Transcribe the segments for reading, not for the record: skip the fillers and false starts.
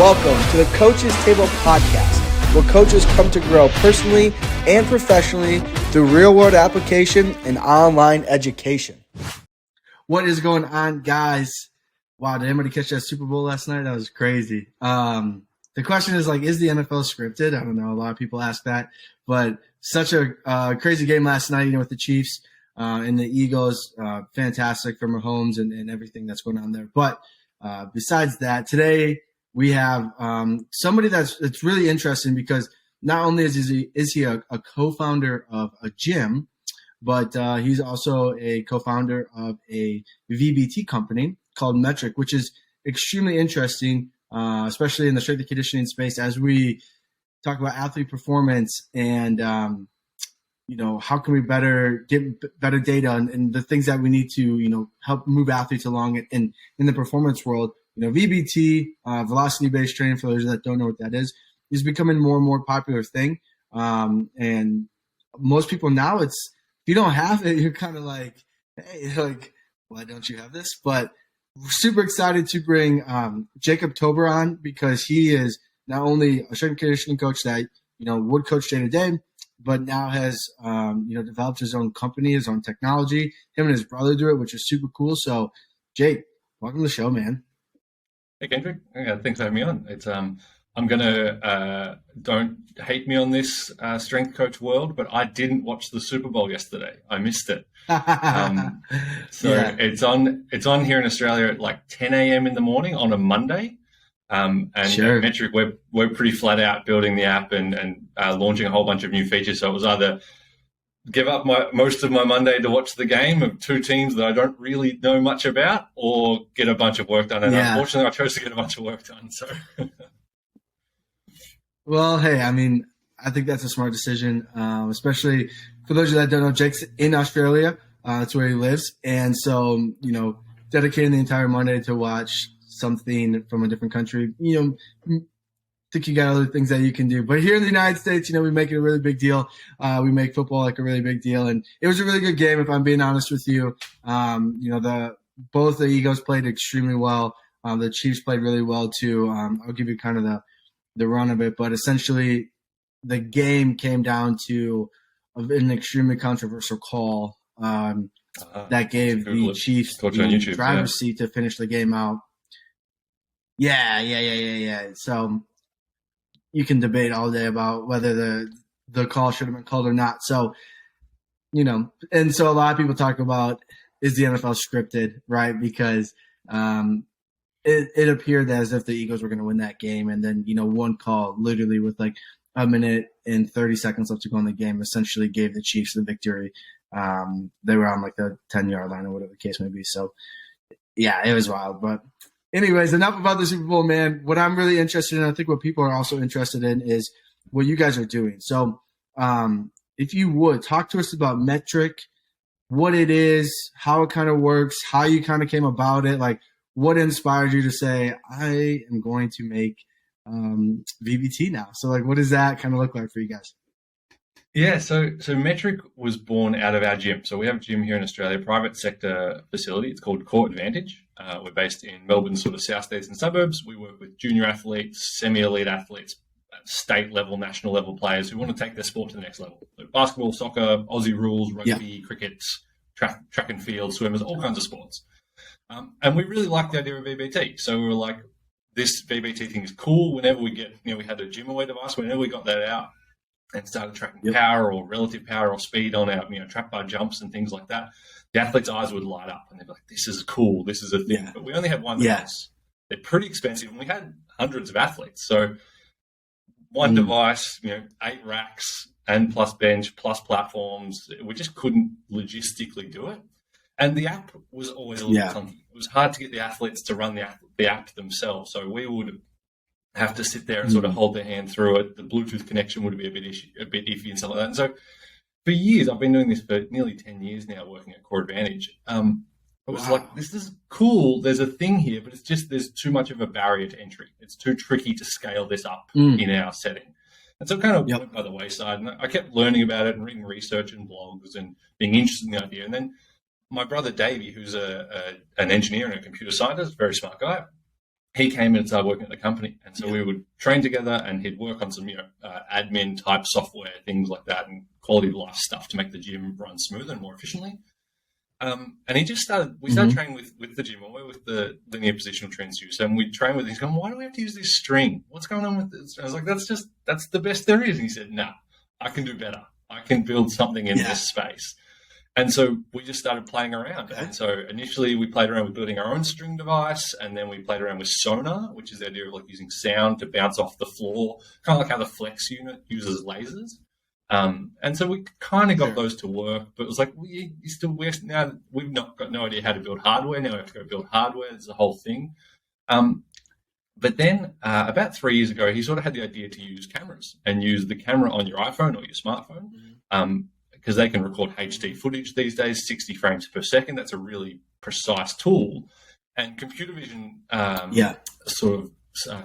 Welcome to the Coach's Table Podcast, where coaches come to grow personally and professionally through real-world application and online education. What is going on, guys? Wow, did anybody catch that Super Bowl last night? That was crazy. The question is, is the NFL scripted? I don't know. A lot of people ask that. But such a crazy game last night, with the Chiefs and the Eagles. Fantastic for Mahomes and everything that's going on there. But besides that, today we have somebody that's really interesting because not only is he a co-founder of a gym, but he's also a co-founder of a VBT company called Metric, which is extremely interesting, especially in the strength and conditioning space as we talk about athlete performance and how can we get better data and the things that we need to help move athletes along in the performance world. VBT, velocity-based training, for those that don't know what that is becoming more and more popular thing. And most people now, if you don't have it, you're kind of like, hey, why don't you have this? But we're super excited to bring Jacob Tober on because he is not only a strength and conditioning coach that, would coach day to day, but now has, developed his own company, his own technology. Him and his brother do it, which is super cool. So, Jake, welcome to the show, man. Hey, Kendrick. Thanks for having me on. It's I'm gonna don't hate me on this strength coach world, but I didn't watch the Super Bowl yesterday. I missed it. It's on here in Australia at 10 a.m. in the morning on a Monday. And sure. At Metric, we're pretty flat out building the app and launching a whole bunch of new features. So it was either give up most of my Monday to watch the game of two teams that I don't really know much about, or get a bunch of work done. And Unfortunately, I chose to get a bunch of work done. So, well, hey, I think that's a smart decision, especially for those of you that don't know. Jake's in Australia. That's where he lives, and so dedicating the entire Monday to watch something from a different country, think you got other things that you can do. But here in the United States, we make it a really big deal. We make football a really big deal. And it was a really good game, if I'm being honest with you. Both the Eagles played extremely well. The Chiefs played really well too. I'll give you kind of the run of it. But essentially, the game came down to an extremely controversial call that gave the Chiefs the driver's seat to finish the game out. Yeah. So you can debate all day about whether the call should have been called or not. So, and so a lot of people talk about, is the NFL scripted, right? Because it appeared as if the Eagles were going to win that game. And then, one call literally with a minute and 30 seconds left to go in the game essentially gave the Chiefs the victory. They were on the 10-yard line or whatever the case may be. So, yeah, it was wild. But anyways, enough about the Super Bowl, man. What I'm really interested in, I think what people are also interested in, is what you guys are doing. So if you would, talk to us about Metric, what it is, how it kind of works, how you kind of came about it, what inspired you to say, I am going to make VBT now. So what does that kind of look like for you guys? Yeah, so Metric was born out of our gym. So we have a gym here in Australia, private sector facility. It's called Core Advantage. We're based in Melbourne's sort of south eastern suburbs. We work with junior athletes, semi-elite athletes, state level, national level players who want to take their sport to the next level. So basketball, soccer, Aussie rules, rugby, cricket, track and field, swimmers, all kinds of sports. And we really liked the idea of VBT. So we were like, this VBT thing is cool. Whenever we get, we had a gym away device, whenever we got that out and started tracking power or relative power or speed on our, trap bar jumps and things like that, the athletes' eyes would light up and they'd be like, this is cool, this is a thing. Yeah. But we only had one device. They're pretty expensive and we had hundreds of athletes. So one device, 8 racks and plus bench, plus platforms, we just couldn't logistically do it. And the app was always a little clunky. It was hard to get the athletes to run the app themselves. So we would have to sit there and sort of hold their hand through it. The Bluetooth connection would be a bit iffy and stuff like that. And so for years, I've been doing this for nearly 10 years now, working at Core Advantage. It was like, this is cool. There's a thing here, but it's just there's too much of a barrier to entry. It's too tricky to scale this up in our setting. And so it kind of went by the wayside. And I kept learning about it and reading research and blogs and being interested in the idea. And then my brother Davey, who's an engineer and a computer scientist, very smart guy, he came in and started working at the company. And so we would train together, and he'd work on some, admin type software, things like that, and quality of life stuff to make the gym run smoother and more efficiently. And we started training with the gym, or with the linear positional transducer, and we'd train with him. He's going, why do we have to use this string? What's going on with this? I was like, that's the best there is. And he said, no, I can do better. I can build something in this space. And so we just started playing around. Okay. And so initially we played around with building our own string device, and then we played around with sonar, which is the idea of like using sound to bounce off the floor, kind of like how the Flex unit uses lasers. And so we kind of got those to work, but it was like, we've not got no idea how to build hardware. Now we have to go build hardware. It's the whole thing. But then about 3 years ago, he sort of had the idea to use cameras and use the camera on your iPhone or your smartphone. Because they can record HD footage these days, 60 frames per second. That's a really precise tool. And computer vision,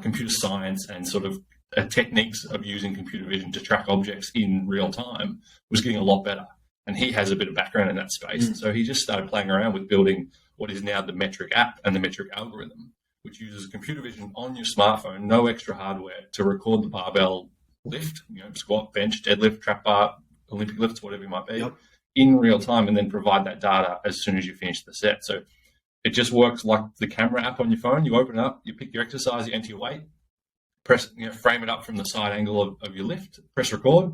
computer science and sort of techniques of using computer vision to track objects in real time was getting a lot better. And he has a bit of background in that space. And so he just started playing around with building what is now the metric app and the metric algorithm, which uses computer vision on your smartphone, no extra hardware, to record the barbell lift, squat, bench, deadlift, trap bar, Olympic lifts, whatever it might be, in real time, and then provide that data as soon as you finish the set. So it just works like the camera app on your phone. You open it up, you pick your exercise, you enter your weight, press, frame it up from the side angle of your lift, press record,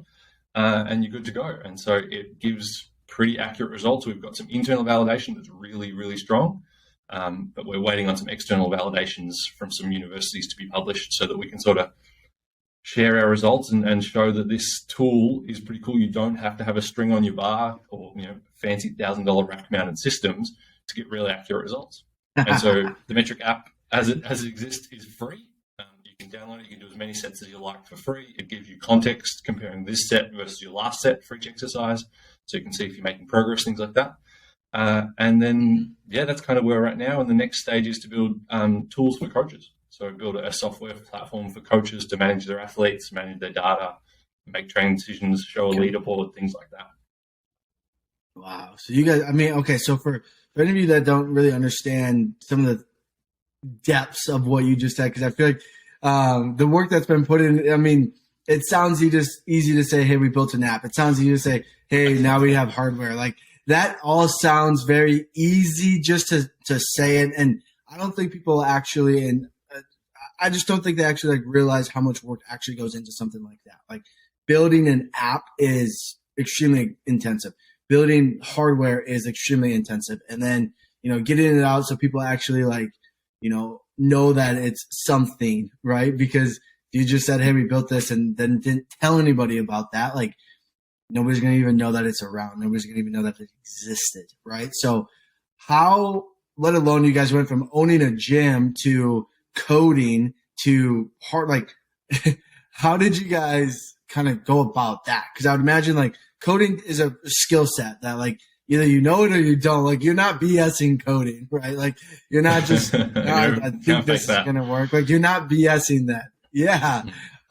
and you're good to go. And so it gives pretty accurate results. We've got some internal validation that's really, really strong, but we're waiting on some external validations from some universities to be published so that we can sort of share our results and show that this tool is pretty cool. You don't have to have a string on your bar or fancy $1,000 rack mounted systems to get really accurate results. And so the metric app, as it exists, is free. You can download it. You can do as many sets as you like for free. It gives you context comparing this set versus your last set for each exercise, so you can see if you're making progress, things like that. And then that's kind of where we're at now. And the next stage is to build tools for coaches. So build a software platform for coaches to manage their athletes, manage their data, make training decisions, show a leaderboard, things like that. Wow. So you guys, so for any of you that don't really understand some of the depths of what you just said, because I feel like the work that's been put in, it sounds easy to say, hey, we built an app. It sounds easy to say, hey, now we have hardware. Like that all sounds very easy just to say it. And I don't think people actually, I just don't think they actually realize how much work actually goes into something like that. Like building an app is extremely intensive. Building hardware is extremely intensive. And then, getting it out so people actually know that it's something, right? Because if you just said, hey, we built this and then didn't tell anybody about that, nobody's going to even know that it's around. Nobody's going to even know that it existed, right? So let alone you guys went from owning a gym to coding to how did you guys kind of go about that? Because I would imagine coding is a skill set that either you know it or you don't. You're not BSing coding, right? You're not just I think this is gonna work. You're not BSing that. Yeah.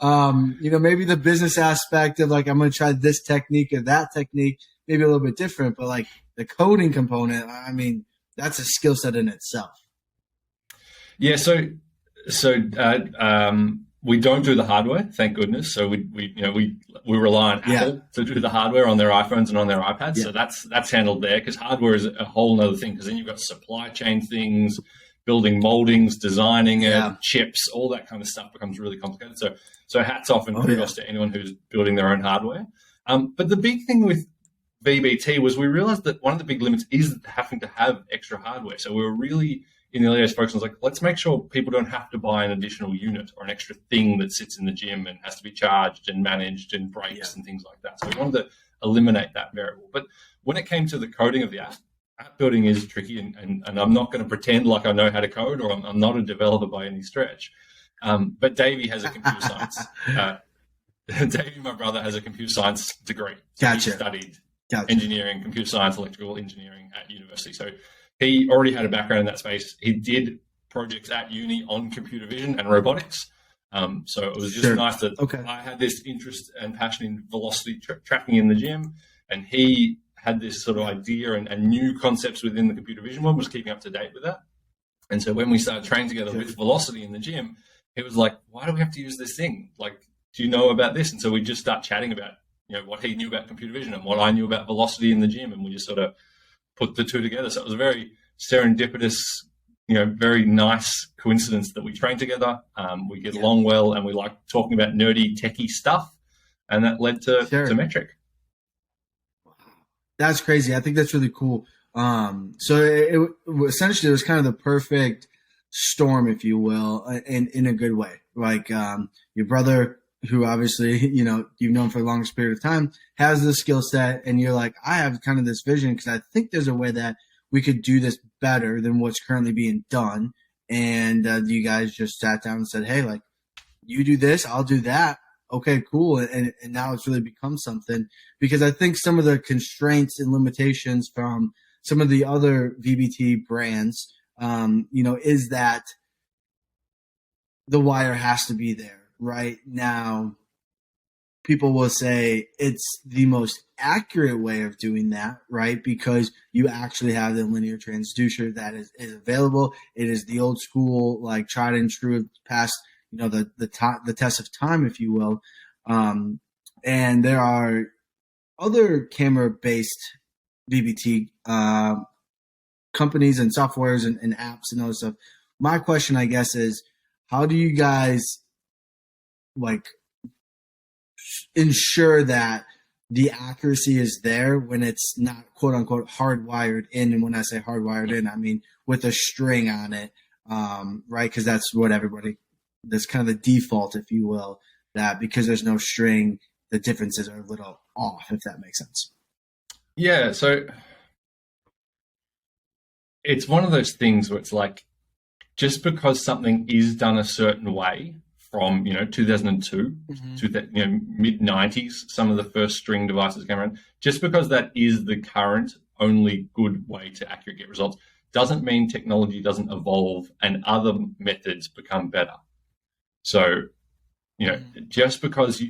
Maybe the business aspect of I'm gonna try this technique or that technique, maybe a little bit different, but the coding component, that's a skill set in itself. Yeah, we don't do the hardware, thank goodness. So we rely on Apple to do the hardware on their iPhones and on their iPads. So that's handled there, because hardware is a whole other thing. Because then you've got supply chain things, building moldings, designing it, chips, all that kind of stuff becomes really complicated. So hats off and kudos to anyone who's building their own hardware. But the big thing with VBT was we realized that one of the big limits is having to have extra hardware. So we were really, in the early days, focused on let's make sure people don't have to buy an additional unit or an extra thing that sits in the gym and has to be charged and managed and breaks and things like that. So we wanted to eliminate that variable. But when it came to the coding of the app building is tricky, and I'm not going to pretend like I know how to code, or I'm not a developer by any stretch. But Davey has a computer science. Davey, my brother, has a computer science degree. So he studied engineering, computer science, electrical engineering at university. So he already had a background in that space. He did projects at uni on computer vision and robotics. So it was just nice that I had this interest and passion in velocity tracking in the gym, and he had this sort of idea and new concepts within the computer vision one, was keeping up to date with that. And so when we started training together with velocity in the gym, he was like, why do we have to use this thing? Like, do you know about this? And so we just start chatting about, what he knew about computer vision and what I knew about velocity in the gym. And we just sort of put the two together. So it was a very serendipitous, very nice coincidence that we train together. We get along well, and we like talking about nerdy, techie stuff. And that led to Metric. That's crazy. I think that's really cool. So it essentially, it was kind of the perfect storm, if you will, in a good way. Like your brother, who obviously, you've known for the longest period of time, has the skill set, and you're like, I have kind of this vision because I think there's a way that we could do this better than what's currently being done. And you guys just sat down and said, hey, like, you do this, I'll do that. Okay, cool. And now it's really become something, because I think some of the constraints and limitations from some of the other VBT brands, is that the wire has to be there. Right now, people will say it's the most accurate way of doing that, right? Because you actually have the linear transducer that is available. It is the old school, like tried and true past, the test of time, if you will. And there are other camera-based VBT companies and softwares and apps and other stuff. My question, I guess, is how do you guys ensure that the accuracy is there when it's not quote unquote hardwired in? And when I say hardwired in, I mean with a string on it, right? Because that's what that's kind of the default, if you will, that because there's no string, the differences are a little off, if that makes sense. Yeah. So it's one of those things where it's like, just because something is done a certain way, from 2002 to the mid 90s, some of the first string devices came around. Just because that is the current only good way to accurately get results doesn't mean technology doesn't evolve and other methods become better. So, just because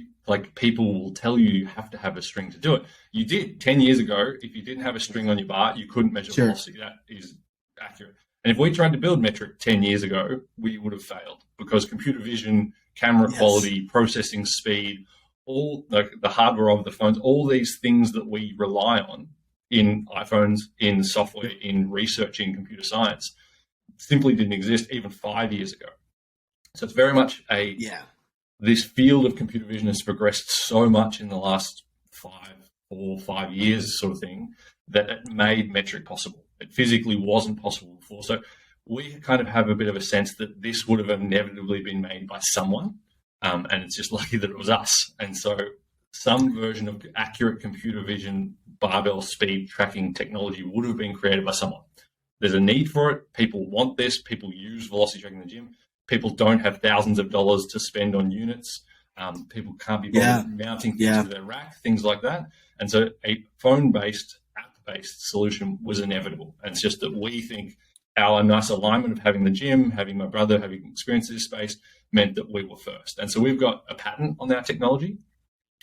people will tell you have to have a string to do it. You did 10 years ago. If you didn't have a string on your bar, you couldn't measure velocity. That is accurate. And if we tried to build Metric 10 years ago, we would have failed, because computer vision, camera quality, processing speed, all the hardware of the phones, all these things that we rely on in iPhones, in software, in research, in computer science, simply didn't exist even 5 years ago. So it's very much this field of computer vision has progressed so much in the last 5 years sort of thing, that it made Metric possible. It physically wasn't possible before. So we kind of have a bit of a sense that this would have inevitably been made by someone, and it's just lucky that it was us. And so some version of accurate computer vision barbell speed tracking technology would have been created by someone. There's a need for it. People want this. People use velocity tracking in the gym. People don't have thousands of dollars to spend on units. People can't be bothered mounting things to their rack, things like that. And so a phone-based, app-based solution was inevitable. And it's just that we think our nice alignment of having the gym, having my brother, having experience in this space meant that we were first. And so we've got a patent on our technology,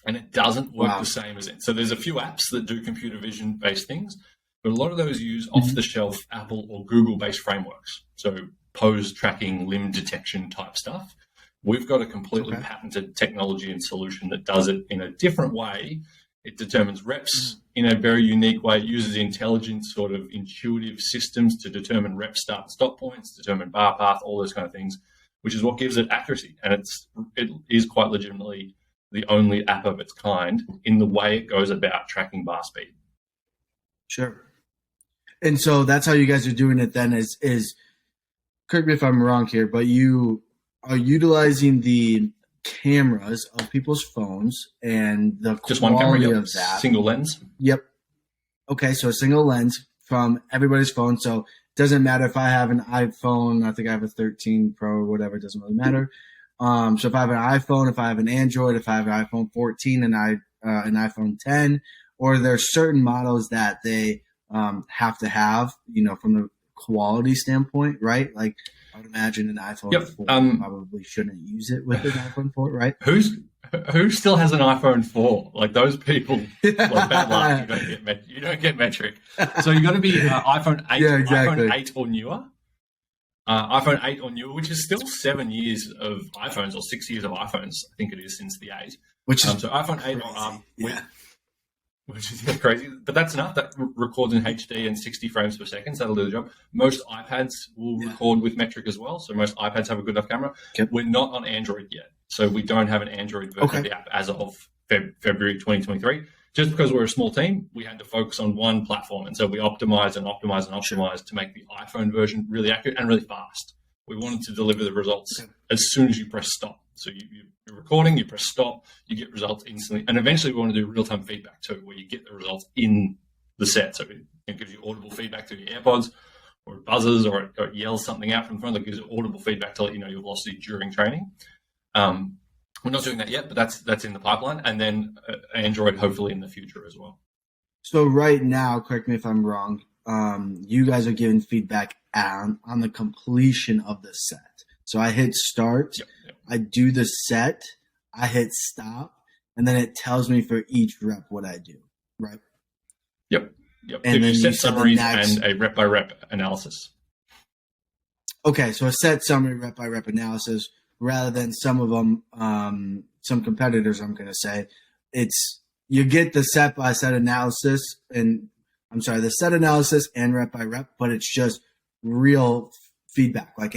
and it doesn't work the same as it. So there's a few apps that do computer vision-based things, but a lot of those use off-the-shelf Apple or Google-based frameworks. So pose tracking, limb detection type stuff. We've got a completely patented technology and solution that does it in a different way. It determines reps in a very unique way. It uses intelligent, sort of intuitive systems to determine rep start and stop points, determine bar path, all those kind of things, which is what gives it accuracy. And it is quite legitimately the only app of its kind in the way it goes about tracking bar speed. Sure. And so that's how you guys are doing it then is correct me if I'm wrong here, but you are utilizing the cameras of people's phones and the just one camera, of that. Single lens. Yep. Okay, so a single lens from everybody's phone. So it doesn't matter if I have an iPhone, I think I have a 13 Pro or whatever, it doesn't really matter. So if I have an iPhone, if I have an Android, if I have an iPhone 14 and an iPhone 10, or there's certain models that they have to have, from the quality standpoint, right? Like I would imagine an iPhone 4 probably shouldn't use it with an iPhone 4, right? Who still has an iPhone 4? Like those people, bad luck. You don't get Metric. So you got to be iPhone 8, iPhone 8 or newer. iPhone 8 or newer, which is still 7 years of iPhones or 6 years of iPhones, I think it is, since the 8. Which is so iPhone crazy. 8 or up, Yeah. which is crazy, but that's enough. That records in HD and 60 frames per second, so that'll do the job. Most iPads will record with metric as well, so most iPads have a good enough camera. Yep. We're not on Android yet, so we don't have an Android version of the app as of February 2023. Just because we're a small team, we had to focus on one platform, and so we optimized to make the iPhone version really accurate and really fast. We wanted to deliver the results as soon as you press stop. So you're recording, you press stop, you get results instantly. And eventually we want to do real-time feedback too, where you get the results in the set. So it gives you audible feedback through your AirPods, or it buzzes, or it yells something out from front that gives you audible feedback to let you know your velocity during training. We're not doing that yet, but that's in the pipeline. And then Android hopefully in the future as well. So right now, correct me if I'm wrong, you guys are giving feedback on the completion of the set. So I hit start, yep. I do the set, I hit stop, and then it tells me for each rep what I do, right? Yep. And then set summaries and a rep by rep analysis. Okay, so a set summary, rep by rep analysis, rather than some of them, some competitors, I'm going to say, it's you get the set by set analysis the set analysis and rep by rep, but it's just real feedback. Like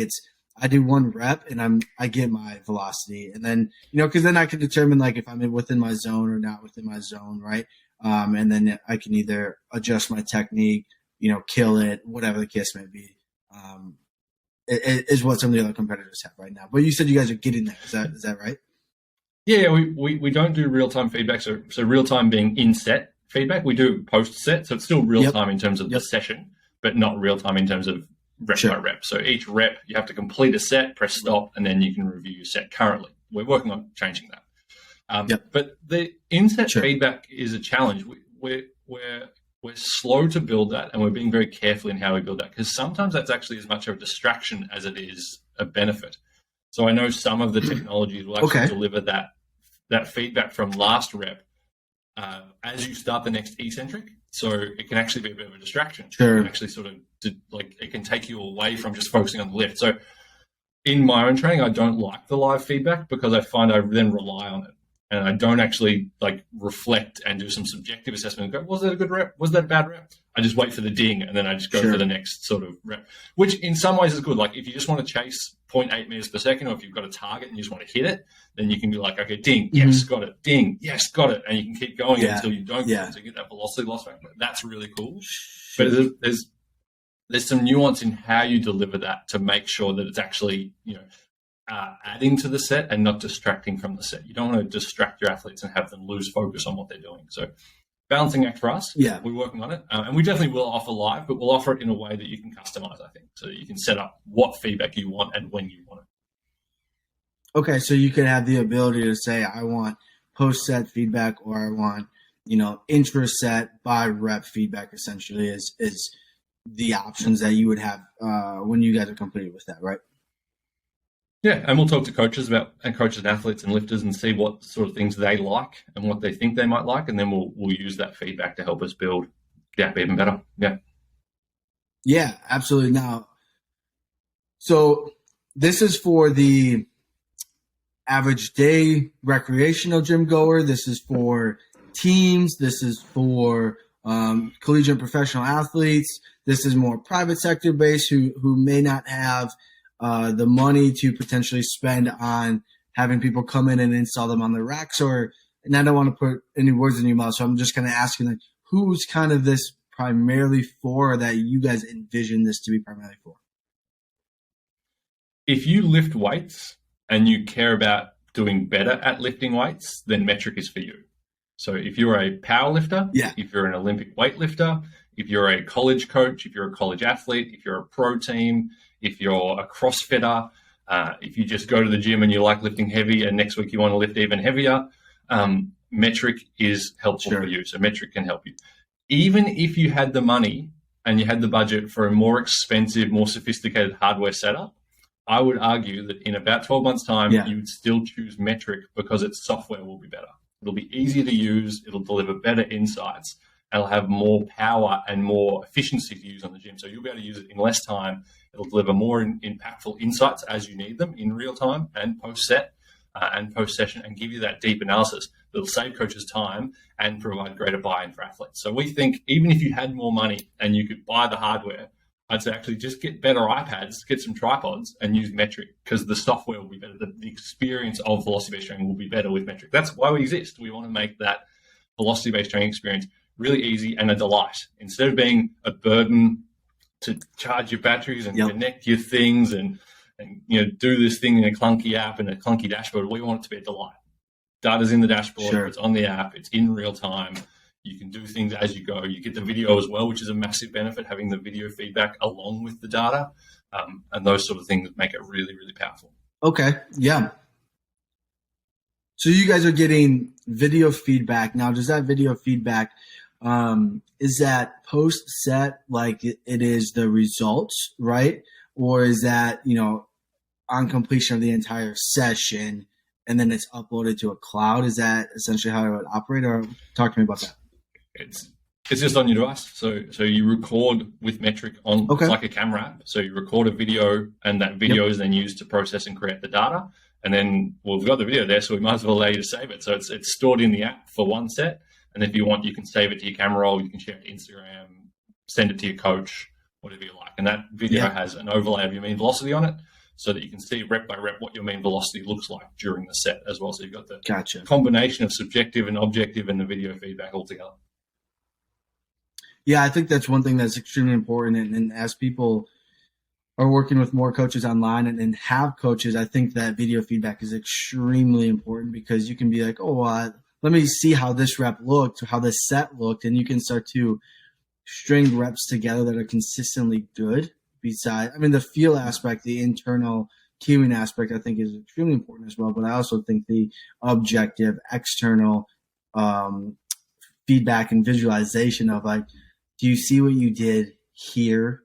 I do one rep and I get my velocity, and then, because then I can determine like if I'm within my zone or not within my zone, right? And then I can either adjust my technique, kill it, whatever the case may be. It is what some of the other competitors have right now. But you said you guys are getting there. Is that right? Yeah, we don't do real-time feedback. So real-time being in-set feedback. We do post-set. So it's still real-time in terms of the session, but not real-time in terms of rep by rep. So each rep, you have to complete a set, press stop, and then you can review your set currently. We're working on changing that. But the in-set feedback is a challenge. We're slow to build that, and we're being very careful in how we build that, because sometimes that's actually as much of a distraction as it is a benefit. So I know some of the technologies will actually deliver that feedback from last rep as you start the next eccentric. So it can actually be a bit of a distraction. Sure. It can actually it can take you away from just focusing on the lift. So in my own training, I don't like the live feedback because I find I then rely on it. And I don't actually reflect and do some subjective assessment and go, was that a good rep? Was that a bad rep? I just wait for the ding, and then I just go for the next sort of rep, which in some ways is good. Like if you just want to chase 0.8 meters per second, or if you've got a target and you just want to hit it, then you can be like, okay, ding, yes, got it, ding, yes, got it. And you can keep going until you don't get it, so you get that velocity loss factor. That's really cool. But there's some nuance in how you deliver that to make sure that it's actually, adding to the set and not distracting from the set. You don't want to distract your athletes and have them lose focus on what they're doing. So balancing act for us, we're working on it. And we definitely will offer live, but we'll offer it in a way that you can customize, I think, so that you can set up what feedback you want and when you want it. Okay, so you could have the ability to say, I want post-set feedback, or I want, intra-set by rep feedback, essentially, is the options that you would have when you guys are completed with that, right? Yeah, and we'll talk to coaches and athletes and lifters and see what sort of things they like and what they think they might like, and then we'll use that feedback to help us build the app even better. Yeah, absolutely. Now, so this is for the average day recreational gym goer. This is for teams. This is for collegiate and professional athletes. This is more private sector based who may not have the money to potentially spend on having people come in and install them on the racks, and I don't want to put any words in your mouth, so I'm just kind of asking, who's kind of this primarily for, that you guys envision this to be primarily for? If you lift weights and you care about doing better at lifting weights, then Metric is for you. So if you're a power lifter, if you're an Olympic weightlifter, if you're a college coach, if you're a college athlete, if you're a pro team, if you're a CrossFitter, if you just go to the gym and you like lifting heavy and next week you want to lift even heavier, Metric is helpful for you. So Metric can help you. Even if you had the money and you had the budget for a more expensive, more sophisticated hardware setup, I would argue that in about 12 months' time, you would still choose Metric because its software will be better. It'll be easier to use. It'll deliver better insights. it'll have more power and more efficiency to use on the gym. So you'll be able to use it in less time. It'll deliver more impactful insights as you need them in real time and post-set and post-session, and give you that deep analysis that'll save coaches time and provide greater buy-in for athletes. So we think even if you had more money and you could buy the hardware, I'd say actually just get better iPads, get some tripods, and use Metric, because the software will be better. The experience of velocity-based training will be better with Metric. That's why we exist. We want to make that velocity-based training experience really easy and a delight. Instead of being a burden to charge your batteries and connect your things and do this thing in a clunky app and a clunky dashboard, we want it to be a delight. Data's in the dashboard, It's on the app, it's in real time. You can do things as you go. You get the video as well, which is a massive benefit, having the video feedback along with the data. And those sort of things make it really, really powerful. Okay, yeah. So you guys are getting video feedback. Now, does that video feedback, is that post-set like it is the results, right? Or is that, on completion of the entire session and then it's uploaded to a cloud? Is that essentially how it would operate? Or talk to me about that. It's just on your device. So you record with Metric on It's like a camera app. So you record a video, and that video is then used to process and create the data. And then, we've got the video there, so we might as well allow you to save it. So it's stored in the app for one set. And if you want, you can save it to your camera roll, you can share it to Instagram, send it to your coach, whatever you like. And that video has an overlay of your mean velocity on it, so that you can see rep by rep what your mean velocity looks like during the set as well. So you've got the combination of subjective and objective and the video feedback all together. Yeah, I think that's one thing that's extremely important. And as people are working with more coaches online and have coaches, I think that video feedback is extremely important, because you can be like, let me see how this rep looked, or how this set looked, and you can start to string reps together that are consistently good. Besides, the feel aspect, the internal cueing aspect, I think is extremely important as well. But I also think the objective, external feedback and visualization of like, do you see what you did here?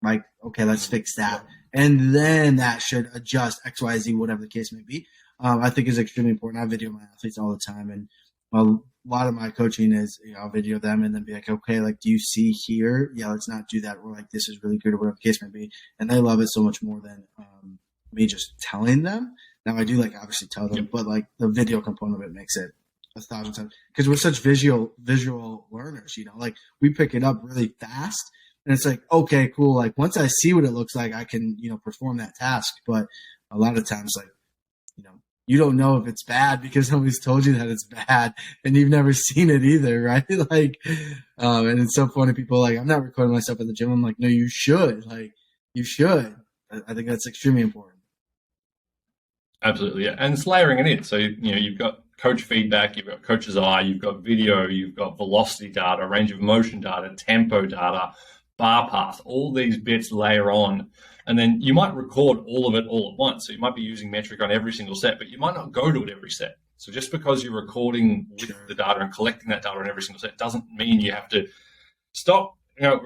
Like, okay, let's fix that. And then that should adjust X, Y, Z, whatever the case may be. I think is extremely important. I video my athletes all the time. And a lot of my coaching is, I'll video them and then be like, okay, like, do you see here? Yeah, let's not do that. Or like, this is really good, or whatever the case may be. And they love it so much more than me just telling them. Now I do obviously tell them, but the video component of it makes it 1,000 times, because we're such visual learners, we pick it up really fast, and it's like, okay, cool. Like, once I see what it looks like, I can, perform that task. But a lot of times, you don't know if it's bad because nobody's told you that it's bad, and you've never seen it either, right? And it's so funny. People are I'm not recording myself at the gym. I'm like, no, you should. You should. I think that's extremely important. Absolutely, yeah. And it's layering it in. So, you've got coach feedback, you've got coach's eye, you've got video, you've got velocity data, range of motion data, tempo data, bar path, all these bits layer on. And then you might record all of it all at once. So you might be using Metric on every single set, but you might not go to it every set. So just because you're recording with the data and collecting that data on every single set doesn't mean you have to stop.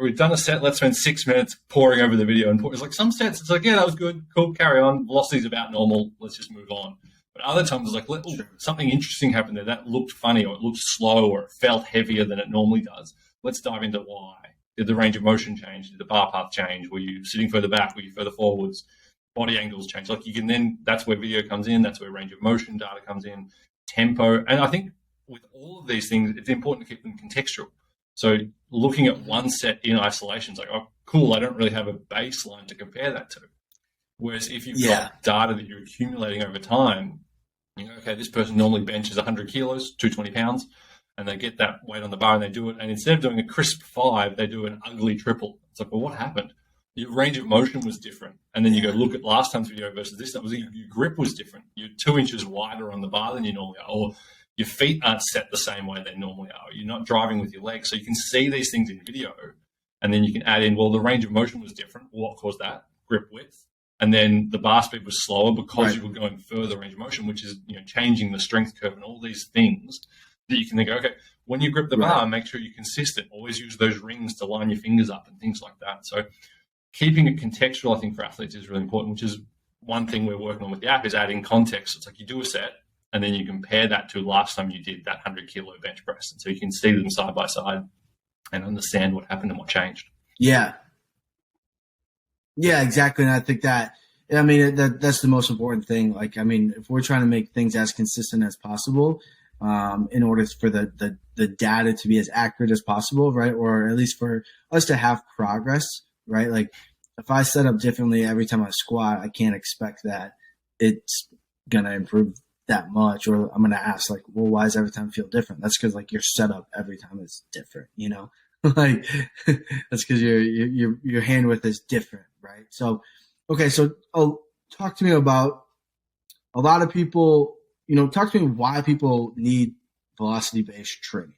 We've done a set, let's spend 6 minutes poring over the video. And it's like some sets, it's like, yeah, that was good, cool, carry on. Velocity's about normal, let's just move on. But other times it's like, something interesting happened there. That looked funny, or it looked slow, or it felt heavier than it normally does. Let's dive into why. Did the range of motion change? Did the bar path change? Were you sitting further back? Were you further forwards? Body angles change. You can then, that's where video comes in. That's where range of motion data comes in, tempo. And I think with all of these things, it's important to keep them contextual. So looking at one set in isolation is like, oh, cool, I don't really have a baseline to compare that to. Whereas if you've got data that you're accumulating over time, okay, this person normally benches 100 kilos, 220 pounds. And they get that weight on the bar and they do it. And instead of doing a crisp 5, they do an ugly triple. It's like, well, what happened? Your range of motion was different. And then you go look at last time's video versus this time. Your grip was different. You're 2 inches wider on the bar than you normally are. Or your feet aren't set the same way they normally are. You're not driving with your legs. So you can see these things in video. And then you can add in, well, the range of motion was different. What caused that? Grip width. And then the bar speed was slower because you were going further range of motion, which is changing the strength curve and all these things. That you can think, okay, when you grip the bar, make sure you're consistent. Always use those rings to line your fingers up and things like that. So keeping it contextual, I think, for athletes is really important, which is one thing we're working on with the app, is adding context. It's like you do a set and then you compare that to last time you did that 100 kilo bench press. And so you can see them side by side and understand what happened and what changed. Yeah. Yeah, exactly. And I think that's the most important thing. Like, I mean, if we're trying to make things as consistent as possible, in order for the data to be as accurate as possible, right? Or at least for us to have progress, right? Like, if I set up differently every time I squat, I can't expect that it's going to improve that much. Or I'm going to ask, like, well, why does every time feel different? That's because, like, your setup every time is different, you know? Like, that's because your hand width is different, right? So, okay, so talk to me about a lot of people, talk to me why people need velocity-based training.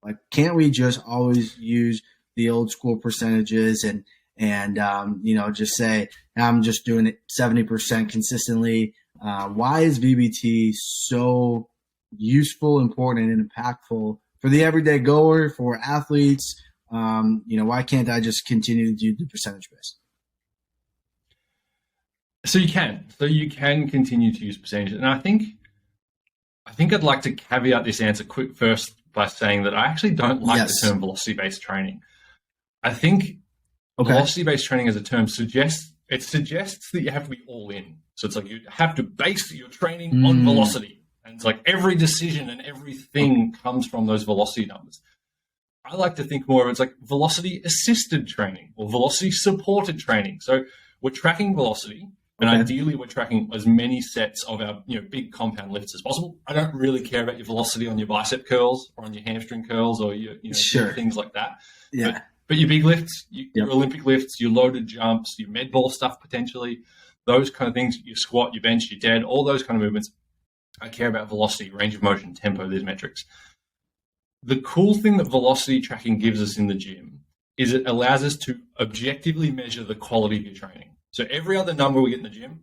Like, can't we just always use the old school percentages and just say, I'm just doing it 70% consistently? Why is VBT so useful, important, and impactful for the everyday goer, for athletes? Why can't I just continue to do the percentage based? So you can continue to use percentages, and I think I'd like to caveat this answer quick first by saying that I actually don't like the term velocity based training. I think velocity based training as a term suggests that you have to be all in. So it's like you have to base your training on velocity, and it's like every decision and everything comes from those velocity numbers. I like to think more of it's like velocity assisted training or velocity supported training. So we're tracking velocity, and ideally we're tracking as many sets of our big compound lifts as possible. I don't really care about your velocity on your bicep curls or on your hamstring curls or your things like that. Yeah. But your big lifts, your Olympic lifts, your loaded jumps, your med ball stuff potentially, those kind of things, your squat, your bench, your dead, all those kind of movements. I care about velocity, range of motion, tempo, these metrics. The cool thing that velocity tracking gives us in the gym is it allows us to objectively measure the quality of your training. So every other number we get in the gym,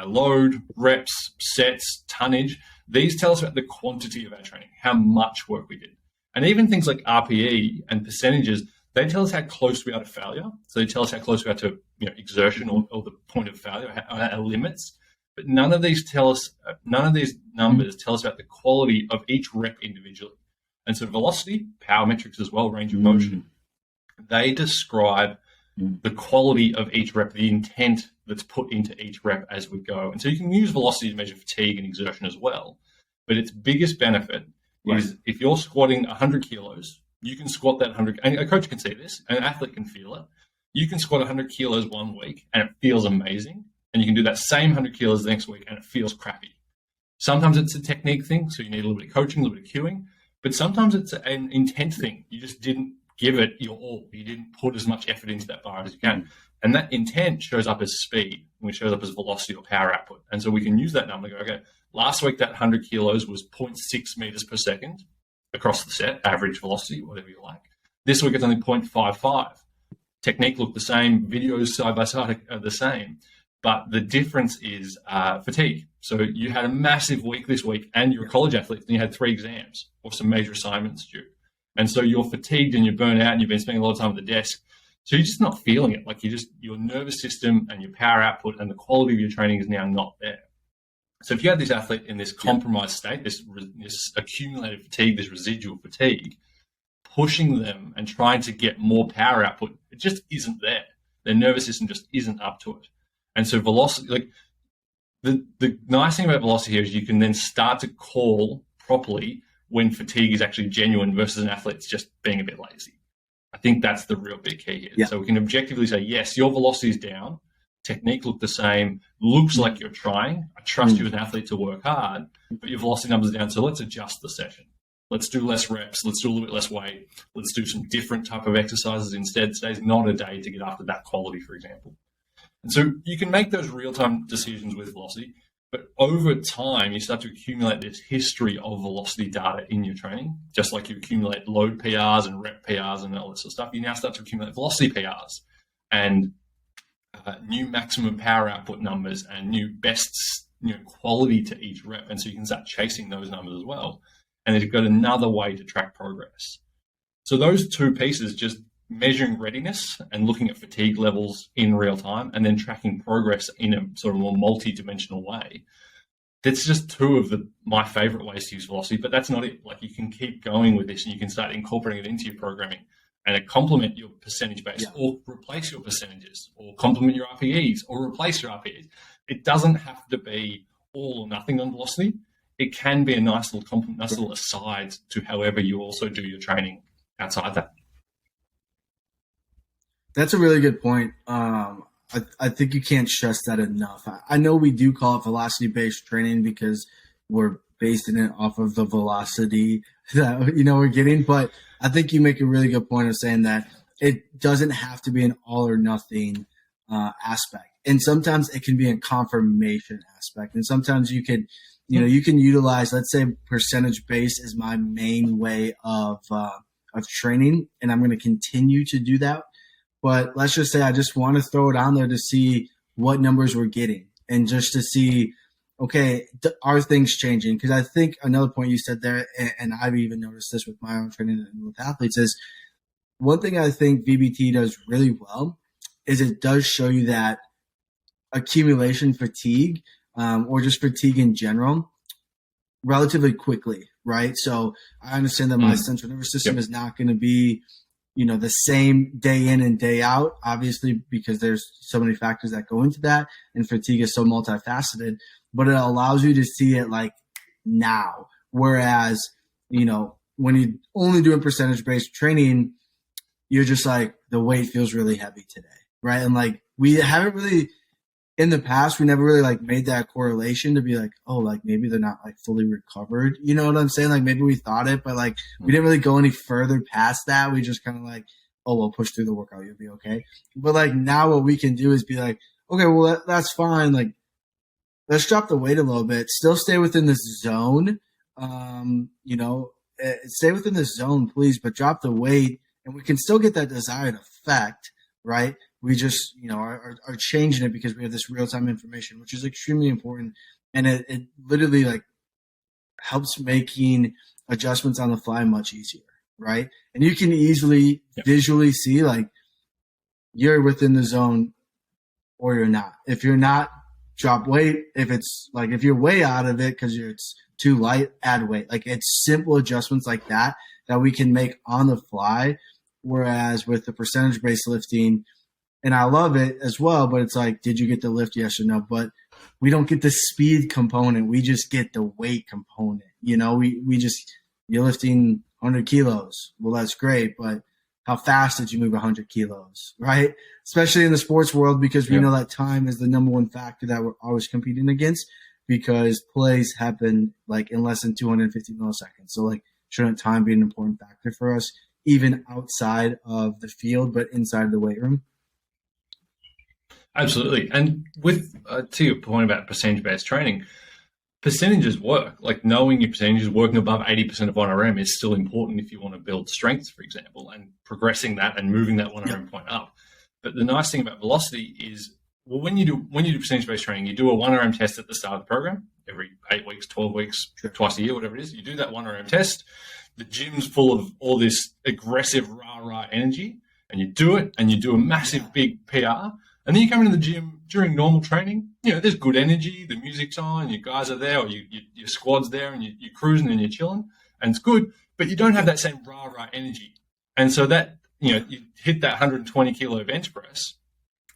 load, reps, sets, tonnage, these tell us about the quantity of our training, how much work we did. And even things like RPE and percentages, they tell us how close we are to failure. So they tell us how close we are to exertion or the point of failure, our limits. But none of these numbers tell us about the quality of each rep individually. And so velocity, power metrics as well, range of motion, they describe the quality of each rep, the intent that's put into each rep as we go. And so you can use velocity to measure fatigue and exertion as well. But its biggest benefit is if you're squatting 100 kilos, you can squat that 100, and a coach can see this, and an athlete can feel it. You can squat 100 kilos one week and it feels amazing. And you can do that same 100 kilos the next week and it feels crappy. Sometimes it's a technique thing, so you need a little bit of coaching, a little bit of cueing. But sometimes it's an intent thing. You just didn't give it your all. You didn't put as much effort into that bar as you can. And that intent shows up as speed, which shows up as velocity or power output. And so we can use that number to go, okay, last week that 100 kilos was 0.6 meters per second across the set, average velocity, whatever you like. This week it's only 0.55. Technique looked the same. Videos side by side are the same. But the difference is fatigue. So you had a massive week this week and you're a college athlete and you had 3 exams or some major assignments due. And so you're fatigued and you're burnt out and you've been spending a lot of time at the desk. So you're just not feeling it. Like your nervous system and your power output and the quality of your training is now not there. So if you have this athlete in this compromised state, this accumulated fatigue, this residual fatigue, pushing them and trying to get more power output, it just isn't there. Their nervous system just isn't up to it. And so velocity, like the nice thing about velocity here is you can then start to call properly when fatigue is actually genuine versus an athlete's just being a bit lazy. I think that's the real big key here. Yeah. So we can objectively say, yes, your velocity is down. Technique looked the same. Looks like you're trying. I trust you as an athlete to work hard, but your velocity numbers are down. So let's adjust the session. Let's do less reps. Let's do a little bit less weight. Let's do some different type of exercises instead. Today's not a day to get after that quality, for example. And so you can make those real-time decisions with velocity, but over time, you start to accumulate this history of velocity data in your training, just like you accumulate load PRs and rep PRs and all this sort of stuff. You now start to accumulate velocity PRs and new maximum power output numbers and new best quality to each rep. And so you can start chasing those numbers as well. And then you've got another way to track progress. So those two pieces, just measuring readiness and looking at fatigue levels in real time and then tracking progress in a sort of more multi-dimensional way, That's just two of my favorite ways to use velocity, but that's not it. Like, you can keep going with this and you can start incorporating it into your programming and it complement your percentage base or replace your percentages or complement your RPEs or replace your RPEs. It doesn't have to be all or nothing on velocity. It can be a nice little complement, nice little aside to however you also do your training outside that. That's a really good point. I think you can't stress that enough. I know we do call it velocity-based training because we're basing it off of the velocity that we're getting, but I think you make a really good point of saying that it doesn't have to be an all or nothing aspect, and sometimes it can be a confirmation aspect, and sometimes you can utilize, let's say, percentage based is my main way of training, and I'm going to continue to do that. But let's just say I just want to throw it on there to see what numbers we're getting and just to see, okay, are things changing? Because I think another point you said there, and I've even noticed this with my own training and with athletes, is one thing I think VBT does really well is it does show you that accumulation fatigue or just fatigue in general relatively quickly, right? So I understand that my central nervous system is not going to be the same day in and day out, obviously, because there's so many factors that go into that, and fatigue is so multifaceted, but it allows you to see it like now. Whereas, when you're only doing percentage-based training, you're just like, the weight feels really heavy today, right? And like, we haven't really, in the past, we never really like made that correlation to be like, oh, like maybe they're not like fully recovered. You know what I'm saying? Like maybe we thought it, but like we didn't really go any further past that. We just kind of like, oh, we'll push through the workout. You'll be okay. But like now what we can do is be like, okay, well, that's fine. Like let's drop the weight a little bit, still stay within this zone. Stay within this zone, please, but drop the weight and we can still get that desired effect, right? We just, are changing it because we have this real-time information, which is extremely important. And it literally like helps making adjustments on the fly much easier, right? And you can easily visually see like you're within the zone or you're not. If you're not, drop weight. If it's like, if you're way out of it because it's too light, add weight. Like it's simple adjustments like that we can make on the fly. Whereas with the percentage-based lifting, and I love it as well, but it's like, did you get the lift? Yes or no? But we don't get the speed component. We just get the weight component. You're lifting 100 kilos. Well, that's great, but how fast did you move 100 kilos, right? Especially in the sports world, because we know that time is the number one factor that we're always competing against, because plays happen like in less than 250 milliseconds. So like, shouldn't time be an important factor for us, even outside of the field, but inside the weight room? Absolutely. And with to your point about percentage-based training, percentages work. Like knowing your percentages, working above 80% of 1RM is still important if you want to build strength, for example, and progressing that and moving that 1RM point up. But the nice thing about velocity is, well, when you do percentage-based training, you do a 1RM test at the start of the program, every 8 weeks, 12 weeks, twice a year, whatever it is. You do that 1RM test. The gym's full of all this aggressive rah-rah energy, and you do it, and you do a massive big PR. And then you come into the gym during normal training, there's good energy, the music's on, your guys are there, or your squad's there, and you're cruising and you're chilling, and it's good, but you don't have that same rah-rah energy. And so that, you hit that 120 kilo bench press,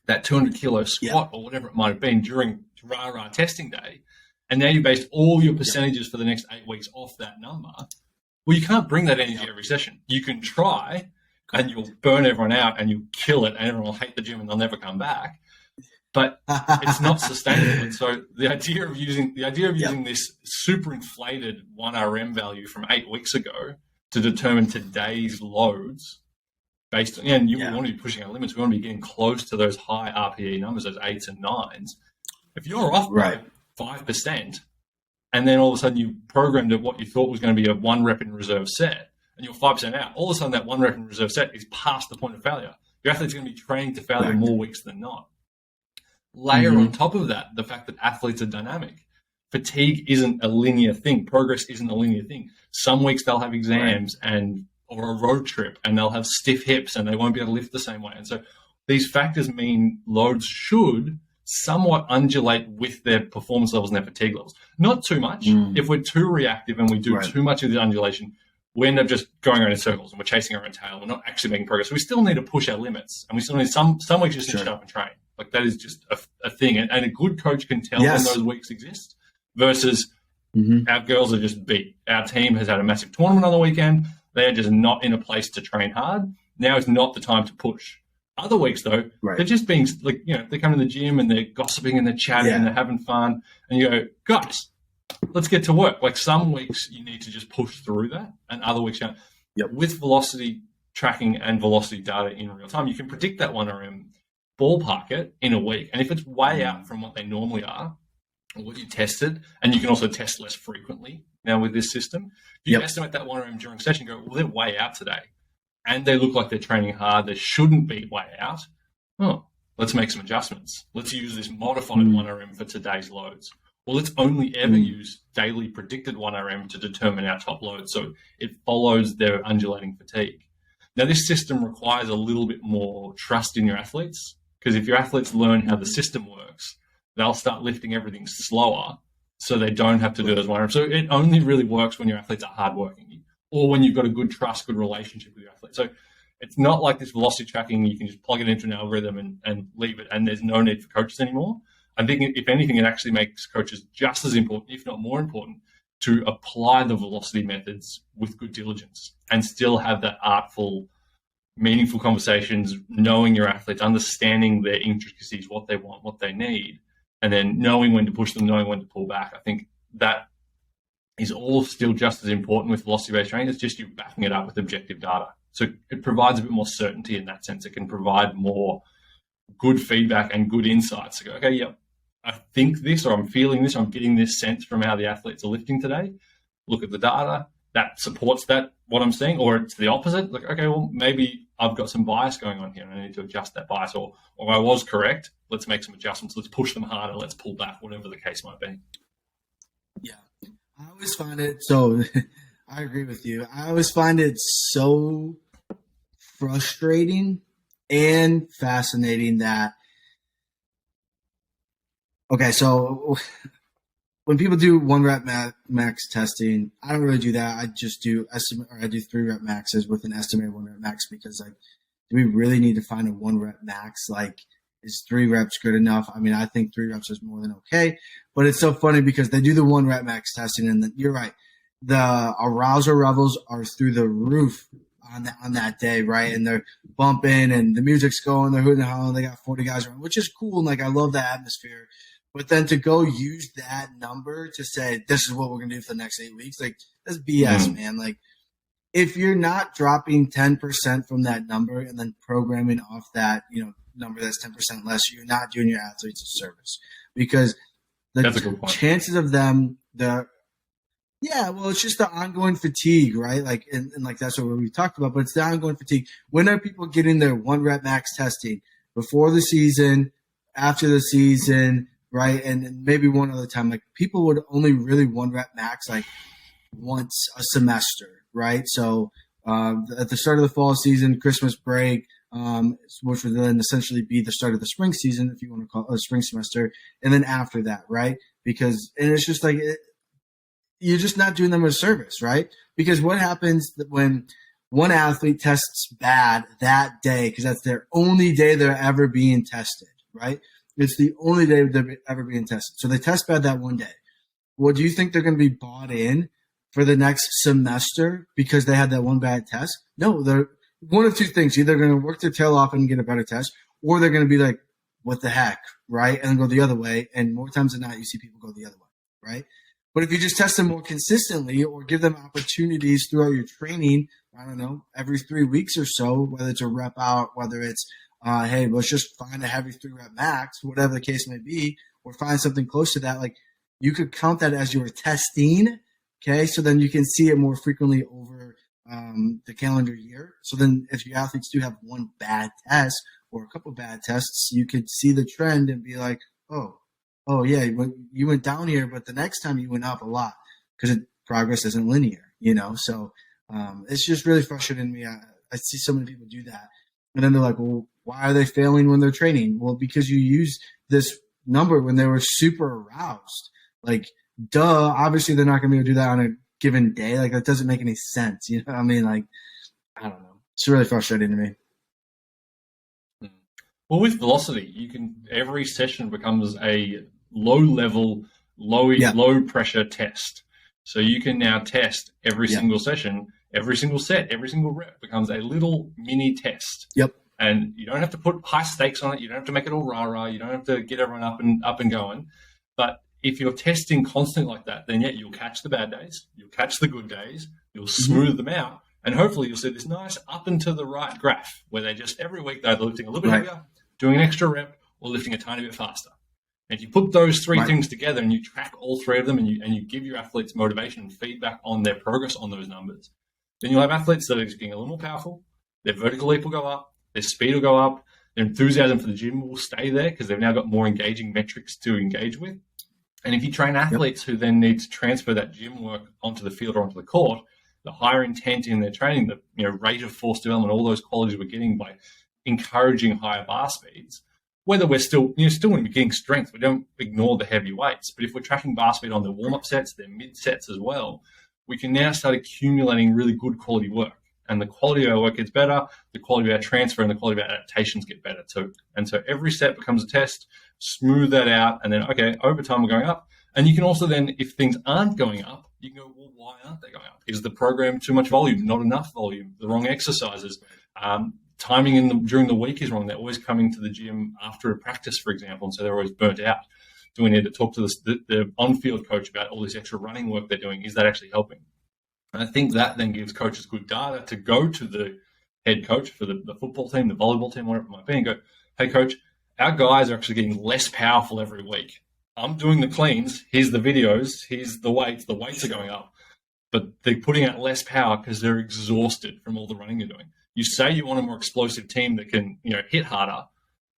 that 200 kilo squat, or whatever it might have been during rah-rah testing day, and now you based all your percentages for the next 8 weeks off that number. Well, you can't bring that energy every session. You can try, and you'll burn everyone out and you'll kill it and everyone will hate the gym and they'll never come back. But it's not sustainable. And so the idea of using this super inflated 1RM value from 8 weeks ago to determine today's loads based on, and you want to be pushing our limits. We want to be getting close to those high RPE numbers, those 8s and 9s. If you're off by 5%, and then all of a sudden you programmed at what you thought was going to be a 1 rep in reserve set, and you're 5% out, all of a sudden that 1 rep in reserve set is past the point of failure. Your athlete's going to be training to failure more weeks than not. Layer on top of that the fact that athletes are dynamic. Fatigue isn't a linear thing. Progress isn't a linear thing. Some weeks they'll have exams or a road trip, and they'll have stiff hips and they won't be able to lift the same way. And so these factors mean loads should somewhat undulate with their performance levels and their fatigue levels. Not too much. If we're too reactive and we do too much of the undulation, we end up just going around in circles and we're chasing our own tail. We're not actually making progress. We still need to push our limits, and we still need some weeks just to shut up and train. Like, that is just a thing. And a good coach can tell when those weeks exist versus our girls are just beat. Our team has had a massive tournament on the weekend. They're just not in a place to train hard. Now is not the time to push. Other weeks, though, they're just being like, they come to the gym and they're gossiping and they're chatting and they're having fun. And you go, guys, let's get to work. Like, some weeks you need to just push through that, and other weeks you don't. With velocity tracking and velocity data in real time, you can predict that 1RM, ballpark it in a week. And if it's way out from what they normally are, or what you tested, and you can also test less frequently now with this system, you estimate that 1RM during session and go, well, they're way out today, and they look like they're training hard. They shouldn't be way out. Oh, let's make some adjustments. Let's use this modified 1RM for today's loads. Well, let's only ever use daily predicted 1RM to determine our top load, so it follows their undulating fatigue. Now, this system requires a little bit more trust in your athletes, because if your athletes learn how the system works, they'll start lifting everything slower so they don't have to do those 1RM. So it only really works when your athletes are hardworking, or when you've got a good trust, good relationship with your athlete. So it's not like this velocity tracking, you can just plug it into an algorithm and leave it, and there's no need for coaches anymore. I think, if anything, it actually makes coaches just as important, if not more important, to apply the velocity methods with good diligence and still have that artful, meaningful conversations, knowing your athletes, understanding their intricacies, what they want, what they need, and then knowing when to push them, knowing when to pull back. I think that is all still just as important with velocity-based training. It's just you backing it up with objective data. So it provides a bit more certainty in that sense. It can provide more good feedback and good insights to go, okay, I think this, or I'm feeling this, or I'm getting this sense from how the athletes are lifting today. Look at the data that supports that, what I'm seeing, or it's the opposite. Like, okay, well, maybe I've got some bias going on here and I need to adjust that bias, or I was correct. Let's make some adjustments. Let's push them harder. Let's pull back, whatever the case might be. Yeah. I always find it so, I agree with you. I always find it so frustrating and fascinating that, okay, so when people do 1-rep max testing, I don't really do that. I just do I do 3-rep maxes with an estimated 1-rep max, because, like, do we really need to find a 1-rep max? Like, is 3 reps good enough? I mean, I think 3 reps is more than okay, but it's so funny because they do the 1-rep max testing, and you're right. The arousal levels are through the roof on that day, right? And they're bumping and the music's going, they're hooting and hollering, they got 40 guys around, which is cool. And, like, I love that atmosphere. But then to go use that number to say, this is what we're going to do for the next 8 weeks, like, that's BS, man. Like, if you're not dropping 10% from that number and then programming off that, number that's 10% less, you're not doing your athletes a service, because the chances of them, it's just the ongoing fatigue, right? Like, and like, that's what we talked about, but it's the ongoing fatigue. When are people getting their 1-rep max testing? Before the season, after the season, right? And maybe one other time. Like, people would only really 1-rep max like once a semester, right? So at the start of the fall season, Christmas break, which would then essentially be the start of the spring season, if you want to call it a spring semester, and then after that, right? And it's just like, you're just not doing them a service, right? Because what happens when one athlete tests bad that day, because that's their only day they're ever being tested, right? It's the only day they're ever being tested. So they test bad that one day. Well, do you think they're going to be bought in for the next semester because they had that one bad test? No, they're one of two things. Either they're going to work their tail off and get a better test, or they're going to be like, what the heck, right? And go the other way. And more times than not, you see people go the other way, right? But if you just test them more consistently, or give them opportunities throughout your training, I don't know, every 3 weeks or so, whether it's a rep out, whether it's, hey, let's just find a heavy 3-rep max, whatever the case may be, or find something close to that, like, you could count that as your testing, okay? So then you can see it more frequently over the calendar year. So then if your athletes do have one bad test or a couple bad tests, you could see the trend and be like, oh yeah, you went down here, but the next time you went up a lot, because progress isn't linear, So it's just really frustrating me. I see so many people do that. And then they're like, well, why are they failing when they're training? Well, because you use this number when they were super aroused. Like, duh, obviously they're not going to be able to do that on a given day. Like, that doesn't make any sense. You know what I mean? Like, I don't know. It's really frustrating to me. Well, with velocity, every session becomes a low-level, low pressure test. So you can now test every single session, every single set, every single rep becomes a little mini test. Yep. And you don't have to put high stakes on it. You don't have to make it all rah-rah. You don't have to get everyone up and going. But if you're testing constantly like that, then you'll catch the bad days, you'll catch the good days, you'll smooth them out, and hopefully you'll see this nice up and to the right graph where they just every week they're lifting a little bit heavier, doing an extra rep, or lifting a tiny bit faster. And if you put those three things together and you track all three of them and you give your athletes motivation and feedback on their progress on those numbers, then you'll have athletes that are getting a little more powerful, their vertical leap will go up, their speed will go up, their enthusiasm for the gym will stay there because they've now got more engaging metrics to engage with. And if you train athletes who then need to transfer that gym work onto the field or onto the court, the higher intent in their training, the rate of force development, all those qualities we're getting by encouraging higher bar speeds, whether we're still want to be getting strength, we don't ignore the heavy weights. But if we're tracking bar speed on their warm-up sets, their mid sets as well, we can now start accumulating really good quality work. And the quality of our work gets better, the quality of our transfer and the quality of our adaptations get better too. And so every set becomes a test, smooth that out, and then, okay, over time we're going up. And you can also then, if things aren't going up, you can go, well, why aren't they going up? Is the program too much volume, not enough volume, the wrong exercises? Timing during the week is wrong. They're always coming to the gym after a practice, for example, and so they're always burnt out. Do we need to talk to the on-field coach about all this extra running work they're doing? Is that actually helping? And I think that then gives coaches good data to go to the head coach for the football team, the volleyball team, whatever it might be, and go, hey, coach, our guys are actually getting less powerful every week. I'm doing the cleans. Here's the videos. Here's the weights. The weights are going up. But they're putting out less power because they're exhausted from all the running you're doing. You say you want a more explosive team that can, hit harder.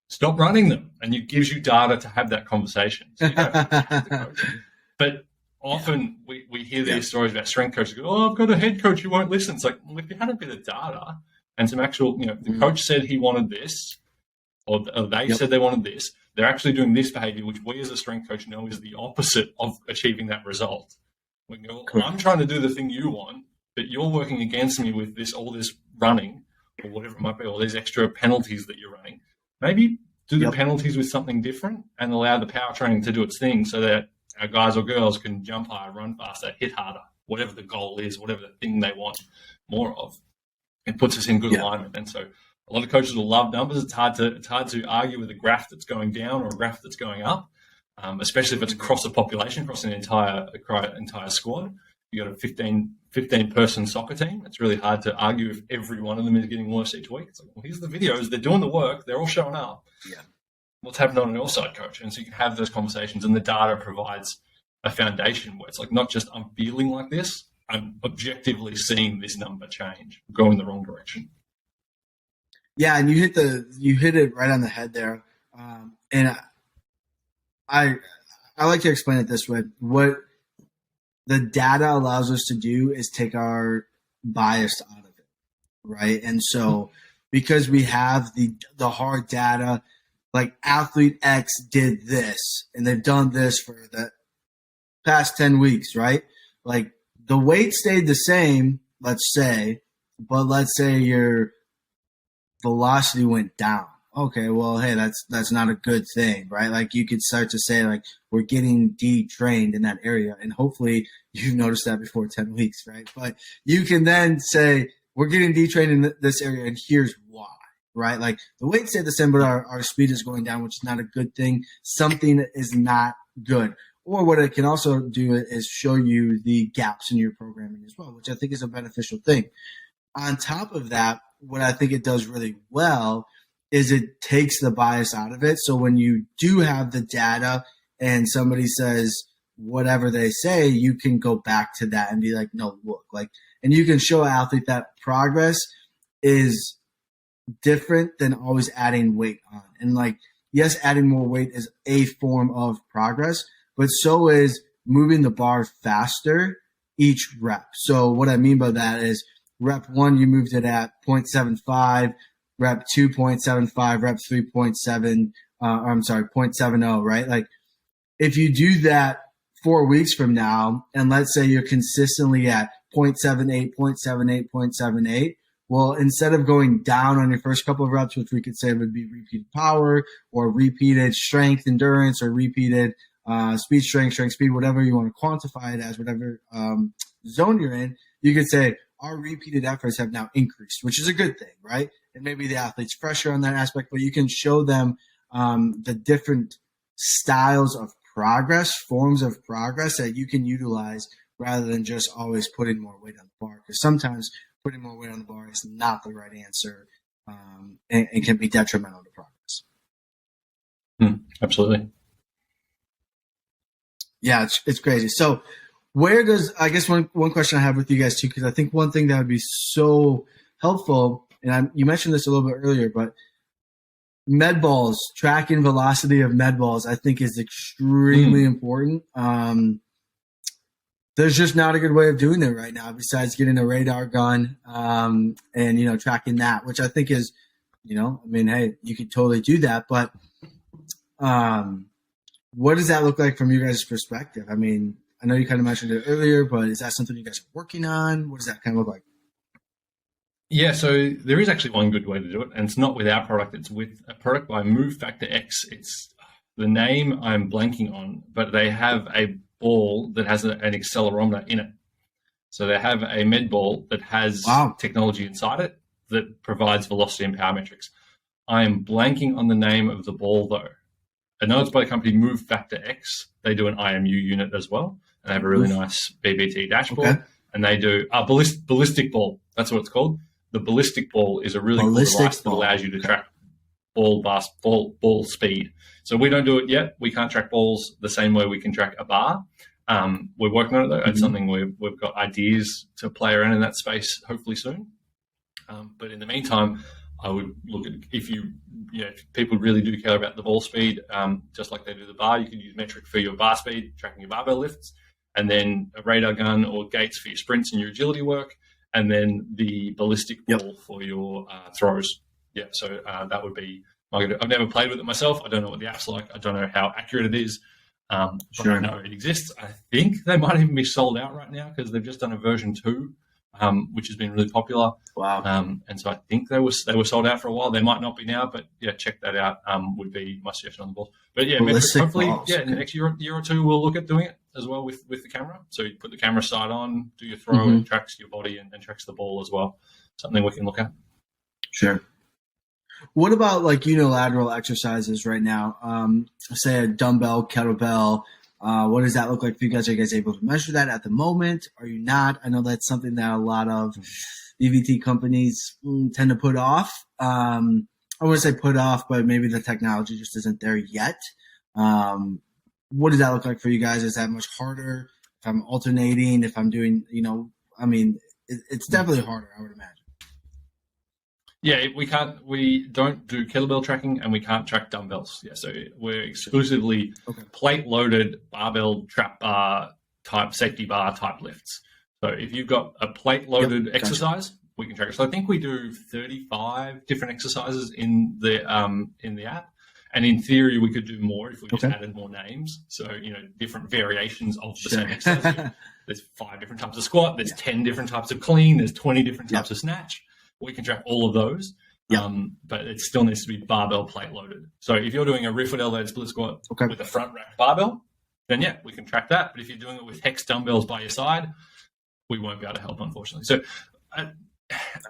Stop running them. And it gives you data to have that conversation. So you don't have to the coach. But often we hear these stories about strength coaches go, oh, I've got a head coach who won't listen. It's like, well, if you had a bit of data and some actual, the coach said he wanted this, or they said they wanted this, they're actually doing this behavior, which we as a strength coach know is the opposite of achieving that result. We can go, well, I'm trying to do the thing you want, but you're working against me with all this running, or whatever it might be, all these extra penalties that you're running. Maybe do the penalties with something different and allow the power training to do its thing so that our guys or girls can jump higher, run faster, hit harder, whatever the goal is, whatever the thing they want more of. It puts us in good alignment. And so a lot of coaches will love numbers. It's hard to argue with a graph that's going down or a graph that's going up, especially if it's across a population, across an entire squad. You got a 15-person soccer team. It's really hard to argue if every one of them is getting worse each week. It's like, well, here's the videos. They're doing the work. They're all showing up. Yeah. What's happening on your side, coach? And so you can have those conversations, and the data provides a foundation where it's like not just I'm feeling like this, I'm objectively seeing this number change, go in the wrong direction. Yeah, and you hit it right on the head there. And I like to explain it this way. What the data allows us to do is take our bias out of it, right? And so because we have the hard data, like athlete X did this, and they've done this for the past 10 weeks, right? Like the weight stayed the same, let's say, but let's say your velocity went down. Okay, well, hey, that's not a good thing, right? Like you could start to say like we're getting detrained in that area, and hopefully you've noticed that before 10 weeks, right? But you can then say we're getting detrained in this area, and here's why. Right? Like the weight stayed the same, but our speed is going down, which is not a good thing. Something is not good. Or what it can also do is show you the gaps in your programming as well, which I think is a beneficial thing. On top of that, what I think it does really well is it takes the bias out of it. So when you do have the data and somebody says whatever they say, you can go back to that and be like, no, look, like, and you can show an athlete that progress is different than always adding weight on. And like, yes, adding more weight is a form of progress, but so is moving the bar faster each rep. So what I mean by that is rep 1, you moved it at 0.75, rep 2, 0.75, rep 3, 0.7, I'm sorry, 0.70, right? Like if you do that 4 weeks from now, and let's say you're consistently at 0.78, 0.78, 0.78, well, instead of going down on your first couple of reps, which we could say would be repeated power or repeated strength, endurance, or repeated speed, strength, speed, whatever you want to quantify it as, whatever zone you're in, you could say our repeated efforts have now increased, which is a good thing, right? And maybe the athlete's fresher on that aspect, but you can show them the different styles of progress, forms of progress that you can utilize rather than just always putting more weight on the bar. Because sometimes putting more weight on the bar is not the right answer and can be detrimental to progress. Absolutely. Yeah, it's crazy. So where does, I guess one question I have with you guys too, because I think one thing that would be so helpful, and you mentioned this a little bit earlier, but med balls, tracking velocity of med balls, I think is extremely important. There's just not a good way of doing it right now besides getting a radar gun and, tracking that, which I think is, hey, you could totally do that. But what does that look like from you guys' perspective? I mean, I know you kind of mentioned it earlier, but is that something you guys are working on? What does that kind of look like? Yeah, so there is actually one good way to do it, and it's not with our product. It's with a product by Move Factor X. It's the name I'm blanking on, but they have a ball that has an accelerometer in it. So they have a med ball that has technology inside it that provides velocity and power metrics. I am blanking on the name of the ball, though. I know it's by the company Move Factor X. They do an IMU unit as well, and they have a really nice BBT dashboard. Okay. And they do a ballistic ball. That's what it's called. The ballistic ball is a really cool device that allows you to track ball speed. So we don't do it yet. We can't track balls the same way we can track a bar. We're working on it, though. It's something we've got ideas to play around in that space hopefully soon. But in the meantime, I would look at if people really do care about the ball speed, just like they do the bar, you could use metric for your bar speed, tracking your barbell lifts, and then a radar gun or gates for your sprints and your agility work, and then the ballistic ball for your throws. Yeah, so that would be my good. I've never played with it myself. I don't know what the app's like. I don't know how accurate it is. But I know it exists. I think they might even be sold out right now because they've just done a version 2. Which has been really popular. Wow. And so I think they were sold out for a while. They might not be now, but yeah, check that out would be my suggestion on the balls. But yeah, hopefully, in the next year or two, we'll look at doing it as well with the camera. So you put the camera side on, do your throw, and it tracks your body and tracks the ball as well. Something we can look at. Sure. What about like unilateral exercises right now? Say a dumbbell, kettlebell. What does that look like for you guys? Are you guys able to measure that at the moment? Are you not? I know that's something that a lot of EVT companies tend to put off. I wouldn't say put off, but maybe the technology just isn't there yet. What does that look like for you guys? Is that much harder if I'm alternating, if I'm doing, it's definitely harder, I would imagine. Yeah, we don't do kettlebell tracking and we can't track dumbbells. Yeah, so we're exclusively plate loaded barbell trap bar type safety bar type lifts. So if you've got a plate loaded exercise, we can track it. So I think we do 35 different exercises in the app. And in theory, we could do more if we just added more names. So, different variations of the same exercise. There's 5 different types of squat. There's 10 different types of clean. There's 20 different types of snatch. We can track all of those, but it still needs to be barbell plate loaded. So if you're doing a rear foot elevated split squat with a front rack barbell, then we can track that. But if you're doing it with hex dumbbells by your side, we won't be able to help, unfortunately. So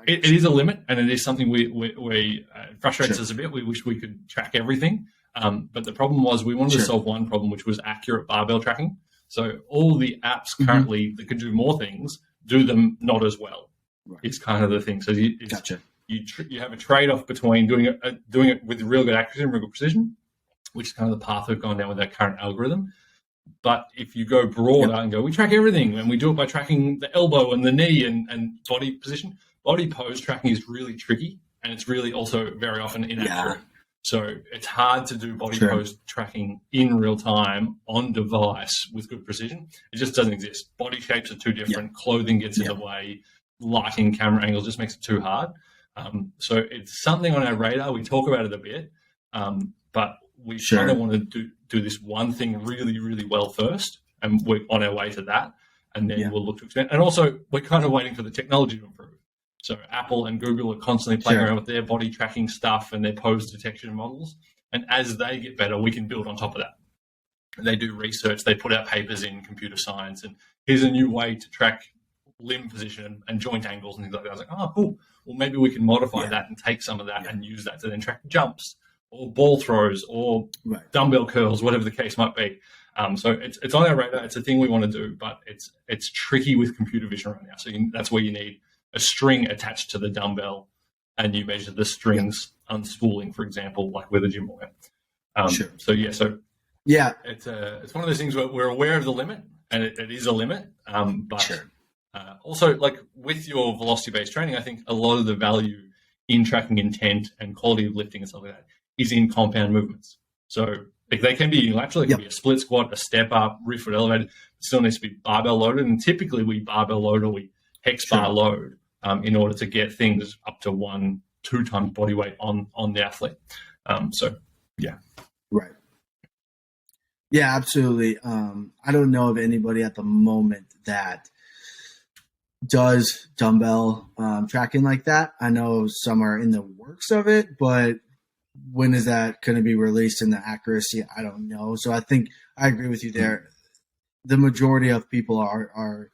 it is a limit, and it is something we frustrates us a bit. We wish we could track everything. But the problem was we wanted to solve one problem, which was accurate barbell tracking. So all the apps currently that can do more things do them not as well. Right. It's kind of the thing. So you have a trade-off between doing it with real good accuracy and real good precision, which is kind of the path we've gone down with our current algorithm. But if you go broader and go, we track everything, and we do it by tracking the elbow and the knee and body position, body pose tracking is really tricky, and it's really also very often inaccurate. So it's hard to do body pose tracking in real time on device with good precision. It just doesn't exist. Body shapes are too different. Clothing gets in the way. Lighting, camera angles just makes it too hard. So it's something on our radar. We talk about it a bit, but we kind of want to do this one thing really, really well first, and we're on our way to that, and then we'll look to expand. And also, we're kind of waiting for the technology to improve. So Apple and Google are constantly playing around with their body tracking stuff and their pose detection models. And as they get better, we can build on top of that. And they do research. They put out papers in computer science. And here's a new way to track limb position and joint angles and things like that. I was like, oh, cool. Well, maybe we can modify that and take some of that and use that to then track jumps or ball throws or dumbbell curls, whatever the case might be. So it's on our radar. It's a thing we want to do, but it's tricky with computer vision right now. So that's where you need a string attached to the dumbbell, and you measure the strings unspooling, for example, like with a gym wire. So it's one of those things where we're aware of the limit, and it is a limit. Also, like with your velocity-based training, I think a lot of the value in tracking intent and quality of lifting and stuff like that is in compound movements. So they can be unilateral. It can be a split squat, a step up, rear foot elevated. It still needs to be barbell loaded, and typically we barbell load or we hex bar load in order to get things up to 1-2 times body weight on the athlete. Right. Yeah, absolutely. I don't know of anybody at the moment that does dumbbell tracking like that. I know some are in the works of it, but when is that going to be released in the accuracy? I don't know. So I think I agree with you there. The majority of people are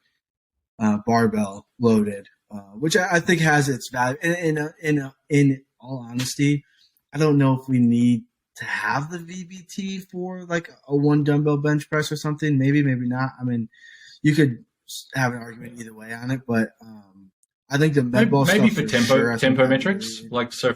barbell loaded, which I think has its value. In all honesty, I don't know if we need to have the VBT for like a one dumbbell bench press or something. Maybe not. I mean, you could have an argument either way on it, but I think the med ball maybe stuff for tempo metrics, like for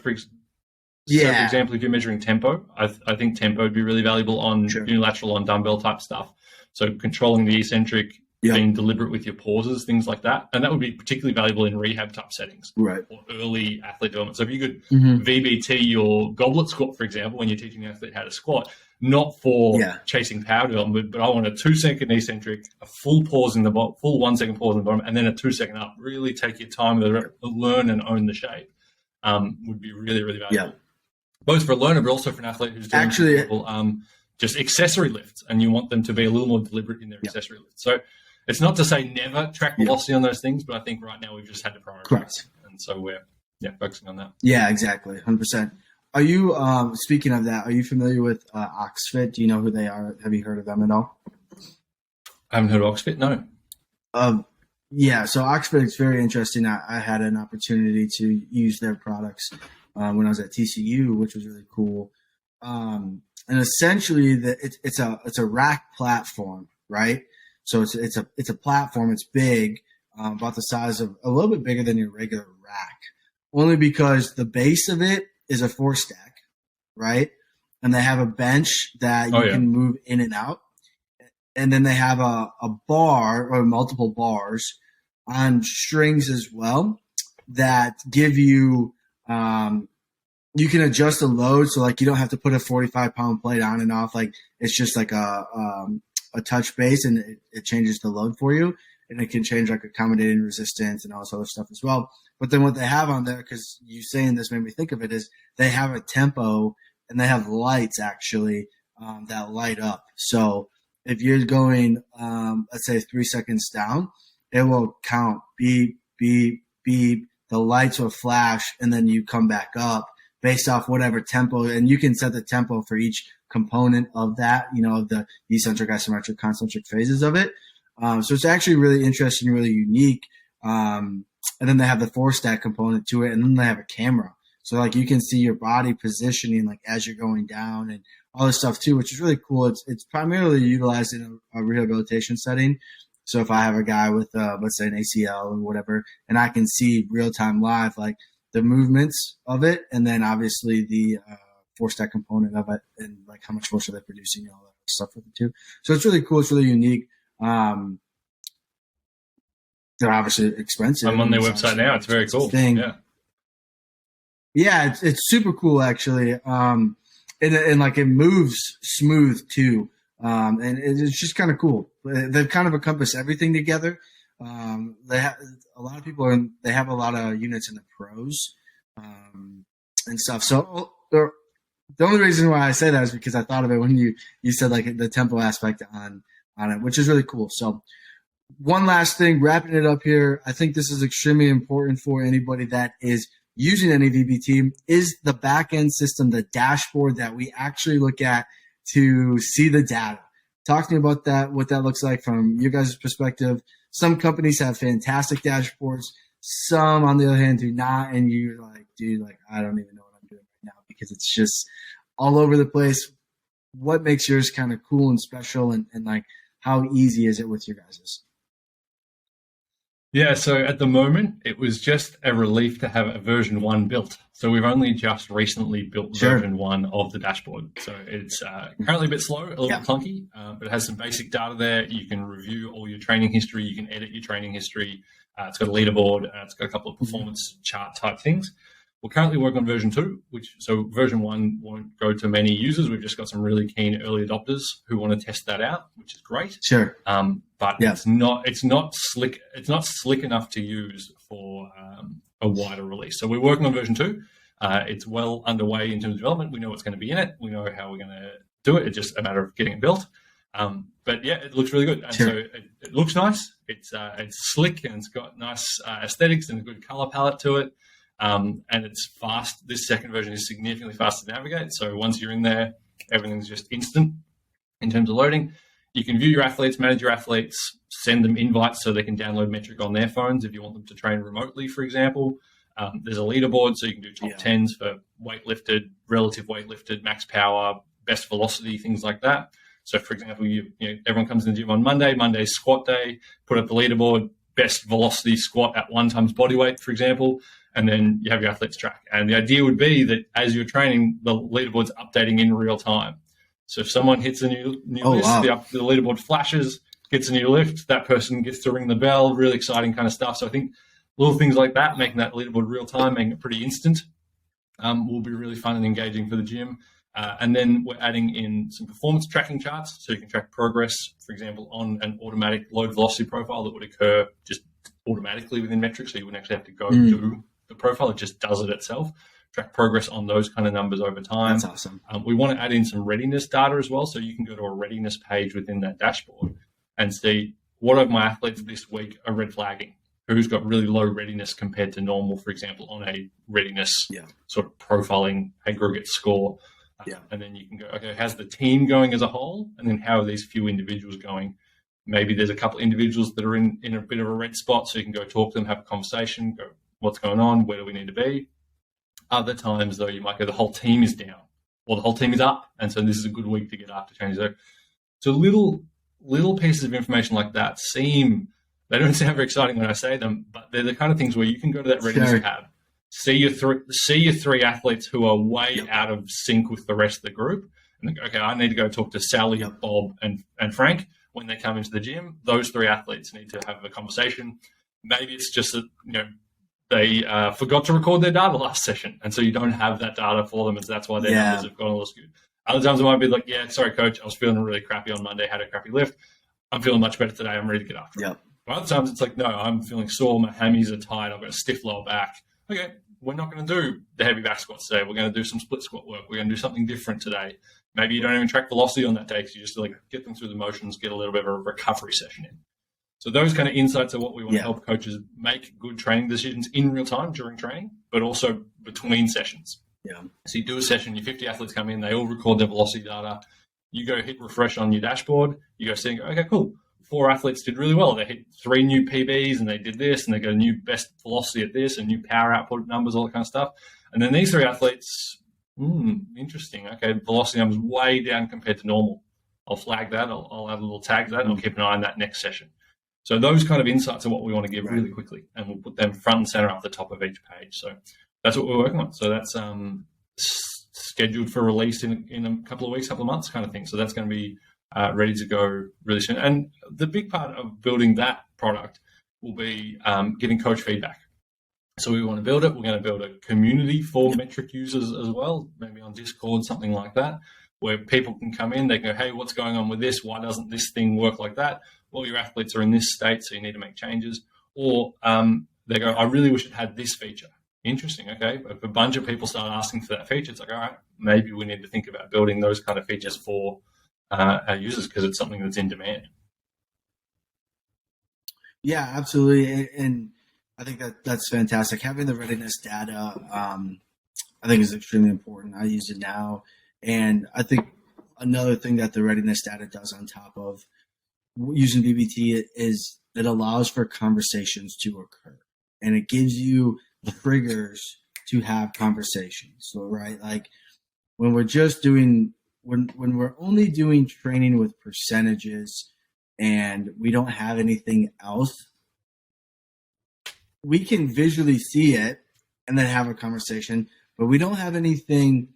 example, if you're measuring tempo, I think tempo would be really valuable on unilateral on dumbbell type stuff. So controlling the eccentric, being deliberate with your pauses, things like that. And that would be particularly valuable in rehab type settings or early athlete development. So if you could VBT your goblet squat, for example, when you're teaching an athlete how to squat, not for chasing power development, but I want a 2-second eccentric, a full pause in the bottom, full 1 second pause in the bottom, and then a 2-second up. Really take your time to learn and own the shape would be really, really valuable. Both for a learner, but also for an athlete who's doing just accessory lifts, and you want them to be a little more deliberate in their accessory lifts. So it's not to say never track velocity on those things, but I think right now we've just had to prioritize. Correct. And so we're focusing on that. Yeah, exactly. 100%. Are you, speaking of that, are you familiar with Oxfit? Do you know who they are? Have you heard of them at all? I haven't heard of Oxfit, no. So Oxfit is very interesting. I had an opportunity to use their products when I was at TCU, which was really cool. And essentially, it's a rack platform, right? So it's a platform. It's big, about the size of a little bit bigger than your regular rack, only because the base of it is a 4-stack, right? And they have a bench that you can move in and out, and then they have a bar or multiple bars on strings as well that give you. You can adjust the load, so like you don't have to put a 45-pound plate on and off. Like it's just like a touch base, and it changes the load for you, and it can change like accommodating resistance and all this other stuff as well. But then what they have on there, because you saying this made me think of it, is they have a tempo and they have lights actually that light up. So if you're going, let's say 3 seconds down, it will count beep, beep, beep. The lights will flash, and then you come back up based off whatever tempo, and you can set the tempo for each component of that, the eccentric, isometric, concentric phases of it. So it's actually really interesting, really unique. And then they have the 4-stack component to it, and then they have a camera. So like you can see your body positioning like as you're going down and all this stuff too, which is really cool. It's primarily utilized in a rehabilitation setting. So if I have a guy with, let's say an ACL or whatever, and I can see real time live, like the movements of it, and then obviously the 4-stack component of it, and like how much force are they producing, all that stuff with it too. So it's really cool. It's really unique. They're obviously expensive. I'm on their website now. It's very cool. Yeah, it's super cool actually. And like it moves smooth too. And it's just kind of cool. They've kind of encompassed everything together. They have a lot of people they have a lot of units in the pros and stuff. So The only reason why I say that is because I thought of it when you said like the tempo aspect on it, which is really cool. So one last thing, wrapping it up here. I think this is extremely important for anybody that is using any VBT is the back end system, the dashboard that we actually look at to see the data. Talk to me about that, what that looks like from your guys' perspective. Some companies have fantastic dashboards. Some, on the other hand, do not. And you're like, dude, like, I don't even know what I'm doing right now because it's just all over the place. What makes yours kind of cool and special, and like, how easy is it with your guys's? Yeah, so at the moment, it was just a relief to have a version 1 built. So we've only just recently built version 1 of the dashboard. So it's currently a bit slow, a little bit clunky, but it has some basic data there. You can review all your training history. You can edit your training history. It's got a leaderboard. It's got a couple of performance chart type things. We're currently working on version 2, so version 1 won't go to many users. We've just got some really keen early adopters who want to test that out, which is great. Sure. But it's not slick enough to use for a wider release. So we're working on version 2. It's well underway in terms of development. We know what's going to be in it. We know how we're going to do it. It's just a matter of getting it built. But yeah, it looks really good. And so it looks nice. It's slick and it's got nice aesthetics and a good color palette to it. And it's fast. This second version is significantly faster to navigate. So once you're in there, everything's just instant in terms of loading. You can view your athletes, manage your athletes, send them invites so they can download Metric on their phones if you want them to train remotely, for example. There's a leaderboard, so you can do top 10s for weight lifted, relative weight lifted, max power, best velocity, things like that. So, for example, everyone comes in the gym on Monday. Monday's squat day. Put up the leaderboard, best velocity squat at 1 times body weight, for example. And then you have your athletes track. And the idea would be that as you're training, the leaderboard's updating in real time. So if someone hits a new list, the leaderboard flashes, gets a new lift, that person gets to ring the bell, really exciting kind of stuff. So I think little things like that, making that leaderboard real time, making it pretty instant, will be really fun and engaging for the gym. And then we're adding in some performance tracking charts so you can track progress, for example, on an automatic load velocity profile that would occur just automatically within Metrics. So you wouldn't actually have to go do the profile. It just does it itself. Track progress on those kind of numbers over time. That's awesome. We want to add in some readiness data as well. So you can go to a readiness page within that dashboard and see what of my athletes this week are red flagging, who's got really low readiness compared to normal, for example, on a readiness sort of profiling aggregate score. And then you can go, okay, how's the team going as a whole? And then how are these few individuals going? Maybe there's a couple of individuals that are in a bit of a red spot, so you can go talk to them, have a conversation, go, what's going on? Where do we need to be? Other times, though, you might go, the whole team is down or the whole team is up. And so this is a good week to get after changes. So little pieces of information like that they don't sound very exciting when I say them, but they're the kind of things where you can go to that readiness tab, see your three athletes who are way out of sync with the rest of the group. And then go, okay, I need to go talk to Sally, Bob, and Frank when they come into the gym. Those 3 athletes need to have a conversation. Maybe it's just that, they forgot to record their data last session, and so you don't have that data for them, and so that's why their numbers have gone a little skewed. Other times it might be like, yeah, sorry, coach, I was feeling really crappy on Monday, had a crappy lift. I'm feeling much better today. I'm ready to get after it. But other times it's like, no, I'm feeling sore. My hammies are tight. I've got a stiff lower back. Okay, we're not going to do the heavy back squats today. We're going to do some split squat work. We're going to do something different today. Maybe you don't even track velocity on that day because you just like get them through the motions, get a little bit of a recovery session in. So those kind of insights are what we want to help coaches make good training decisions in real time during training, but also between sessions. So you do a session, your 50 athletes come in, they all record their velocity data. You go hit refresh on your dashboard. You go see and go, okay, cool. 4 athletes did really well. They hit 3 new PBs and they did this and they got a new best velocity at this and new power output numbers, all that kind of stuff. And then these 3 athletes, interesting. Okay, velocity numbers way down compared to normal. I'll flag that. I'll add a little tag to that and I'll keep an eye on that next session. So those kind of insights are what we want to give really quickly, and we'll put them front and center up the top of each page. So that's what we're working on. So that's scheduled for release in a couple of weeks, couple of months kind of thing. So that's going to be ready to go really soon. And the big part of building that product will be getting coach feedback. So we want to build it. We're going to build a community for Metric users as well, maybe on Discord, something like that, where people can come in, they can go, hey, what's going on with this? Why doesn't this thing work like that? Well, your athletes are in this state, so you need to make changes. Or they go, I really wish it had this feature. Interesting. Okay. If a bunch of people start asking for that feature, it's like, all right, maybe we need to think about building those kind of features for our users because it's something that's in demand. Yeah, absolutely. And I think that's fantastic. Having the readiness data, I think is extremely important. I use it now. And I think another thing that the readiness data does on top of using VBT is it allows for conversations to occur, and it gives you triggers to have conversations. So, right, like when we're just doing, when we're only doing training with percentages and we don't have anything else, we can visually see it and then have a conversation, but we don't have anything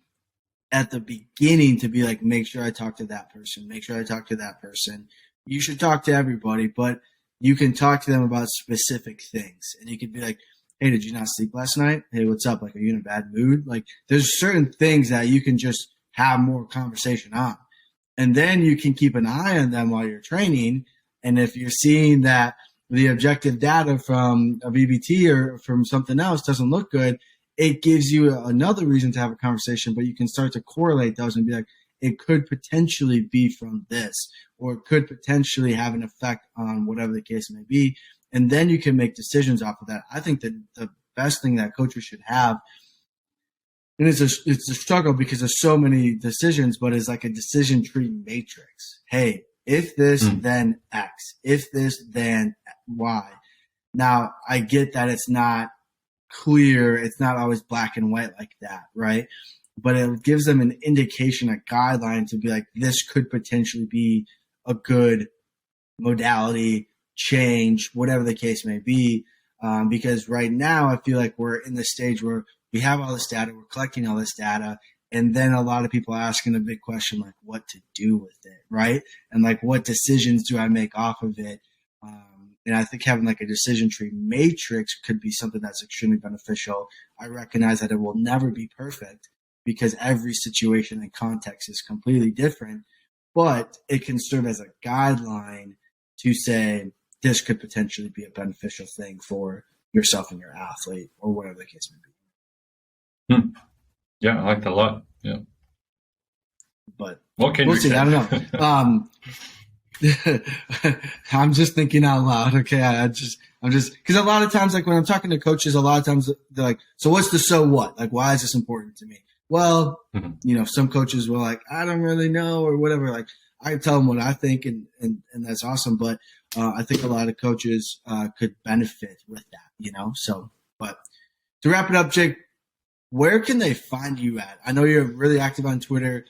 at the beginning to be like, make sure I talk to that person, make sure I talk to that person. You should talk to everybody, but you can talk to them about specific things. And you could be like, hey, did you not sleep last night? Hey, what's up? Like, are you in a bad mood? Like, there's certain things that you can just have more conversation on. And then you can keep an eye on them while you're training. And if you're seeing that the objective data from a VBT or from something else doesn't look good, it gives you another reason to have a conversation, but you can start to correlate those and be like, it could potentially be from this, or it could potentially have an effect on whatever the case may be. And then you can make decisions off of that. I think that the best thing that coaches should have, and it's a struggle because there's so many decisions, but it's like a decision tree matrix. Hey, if this, then X. If this, then Y. Now, I get that it's not clear. It's not always black and white like that, right? But it gives them an indication, a guideline to be like, this could potentially be a good modality change, whatever the case may be. Because right now I feel like we're in the stage where we have all this data, we're collecting all this data, and then a lot of people are asking a big question like what to do with it, right? And like what decisions do I make off of it? And I think having like a decision tree matrix could be something that's extremely beneficial. I recognize that it will never be perfect because every situation and context is completely different, but it can serve as a guideline to say this could potentially be a beneficial thing for yourself and your athlete or whatever the case may be. Yeah, I like that a lot. Yeah. But what can we'll see. I don't know. I'm just thinking out loud. Okay. I'm just, cause a lot of times, like when I'm talking to coaches, a lot of times they're like, so what's the, so what? Like, why is this important to me? Well, you know, some coaches were like, I don't really know or whatever. Like I tell them what I think and that's awesome. But, I think a lot of coaches, could benefit with that, you know? So, but to wrap it up, Jake, where can they find you at? I know you're really active on Twitter,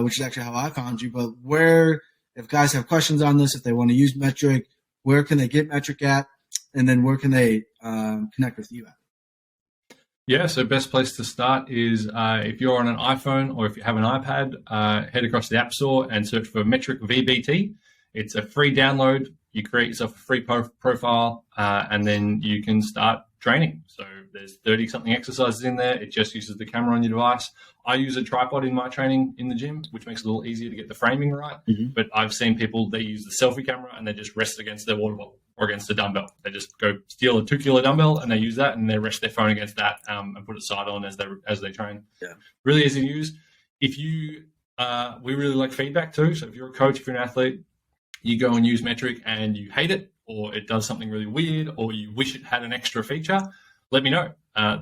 which is actually how I found you, but where, if guys have questions on this, if they want to use Metric, where can they get Metric at? And then where can they connect with you at? Yeah, so best place to start is if you're on an iPhone or if you have an iPad, head across the App Store and search for Metric VBT. It's a free download. You create yourself a free profile, and then you can start training. So there's 30-something exercises in there. It just uses the camera on your device. I use a tripod in my training in the gym, which makes it a little easier to get the framing right. But I've seen people, they use the selfie camera and they just rest against their water bottle or against the dumbbell. They just go steal a 2-kilo dumbbell and they use that and they rest their phone against that and put it side on as they train. Yeah. Really easy to use. If you, we really like feedback too. So if you're a coach, if you're an athlete, you go and use Metric and you hate it or it does something really weird or you wish it had an extra feature, let me know.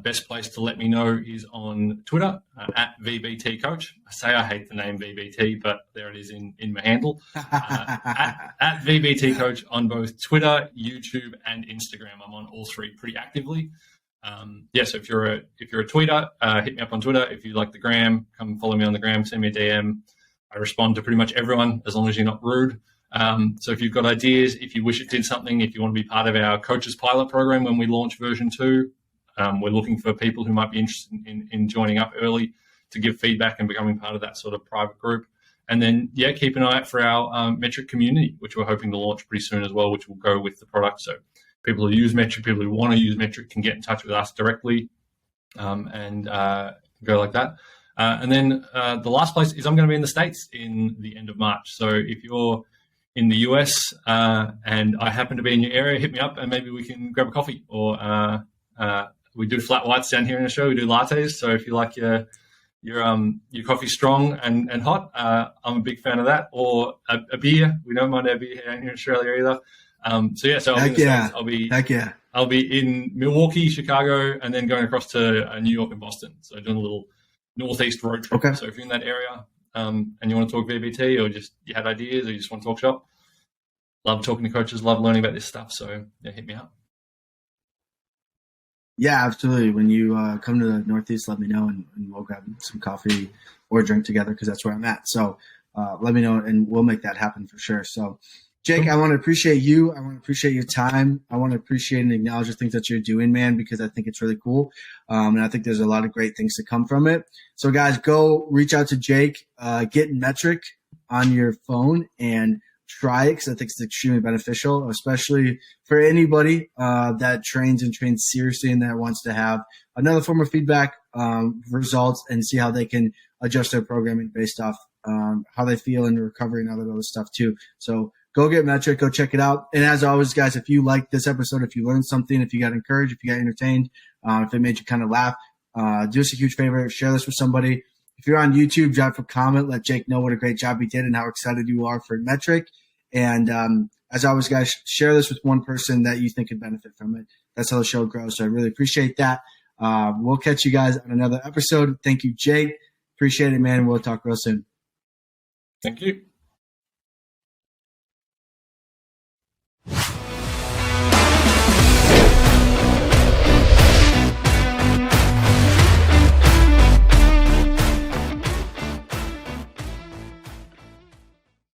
Best place to let me know is on Twitter, at VBT Coach. I say I hate the name VBT, but there it is in my handle. At VBT Coach on both Twitter, YouTube, and Instagram. I'm on all three pretty actively. So if you're a tweeter, hit me up on Twitter. If you like the gram, come follow me on the gram, send me a DM. I respond to pretty much everyone as long as you're not rude. So if you've got ideas, if you wish it did something, if you want to be part of our coaches pilot program when we launch version 2, we're looking for people who might be interested in joining up early to give feedback and becoming part of that sort of private group. And then, keep an eye out for our Metric community, which we're hoping to launch pretty soon as well, which will go with the product. So people who use Metric, people who want to use Metric can get in touch with us directly and go like that. And then the last place is I'm going to be in the States in the end of March. So if you're in the US and I happen to be in your area, hit me up and maybe we can grab a coffee or We do flat whites down here in Australia. We do lattes. So if you like your coffee strong and hot, I'm a big fan of that. Or a beer. We don't mind our beer down here in Australia either. So I'll be in the States. I'll be in Milwaukee, Chicago, and then going across to New York and Boston. So doing a little northeast road trip. Okay. So if you're in that area and you want to talk VBT, or just you had ideas, or you just want to talk shop, love talking to coaches, love learning about this stuff. So yeah, hit me up. Yeah, absolutely. When you come to the Northeast, let me know, and we'll grab some coffee or drink together, because that's where I'm at. So let me know, and we'll make that happen for sure. So, Jake, I want to appreciate you. I want to appreciate your time. I want to appreciate and acknowledge the things that you're doing, man, because I think it's really cool. And I think there's a lot of great things to come from it. So, guys, go reach out to Jake, get Metric on your phone, and try it, because I think it's extremely beneficial, especially for anybody that trains seriously and that wants to have another form of feedback, results, and see how they can adjust their programming based off how they feel in recovery and all that other stuff too. So go get Metric, go check it out. And as always, guys, if you liked this episode, if you learned something, if you got encouraged, if you got entertained, if it made you kind of laugh, do us a huge favor, share this with somebody. If you're on YouTube, drop a comment, let Jake know what a great job he did and how excited you are for Metric. And as always, guys, share this with one person that you think could benefit from it. That's how the show grows. So I really appreciate that. We'll catch you guys on another episode. Thank you, Jake. Appreciate it, man. We'll talk real soon. Thank you.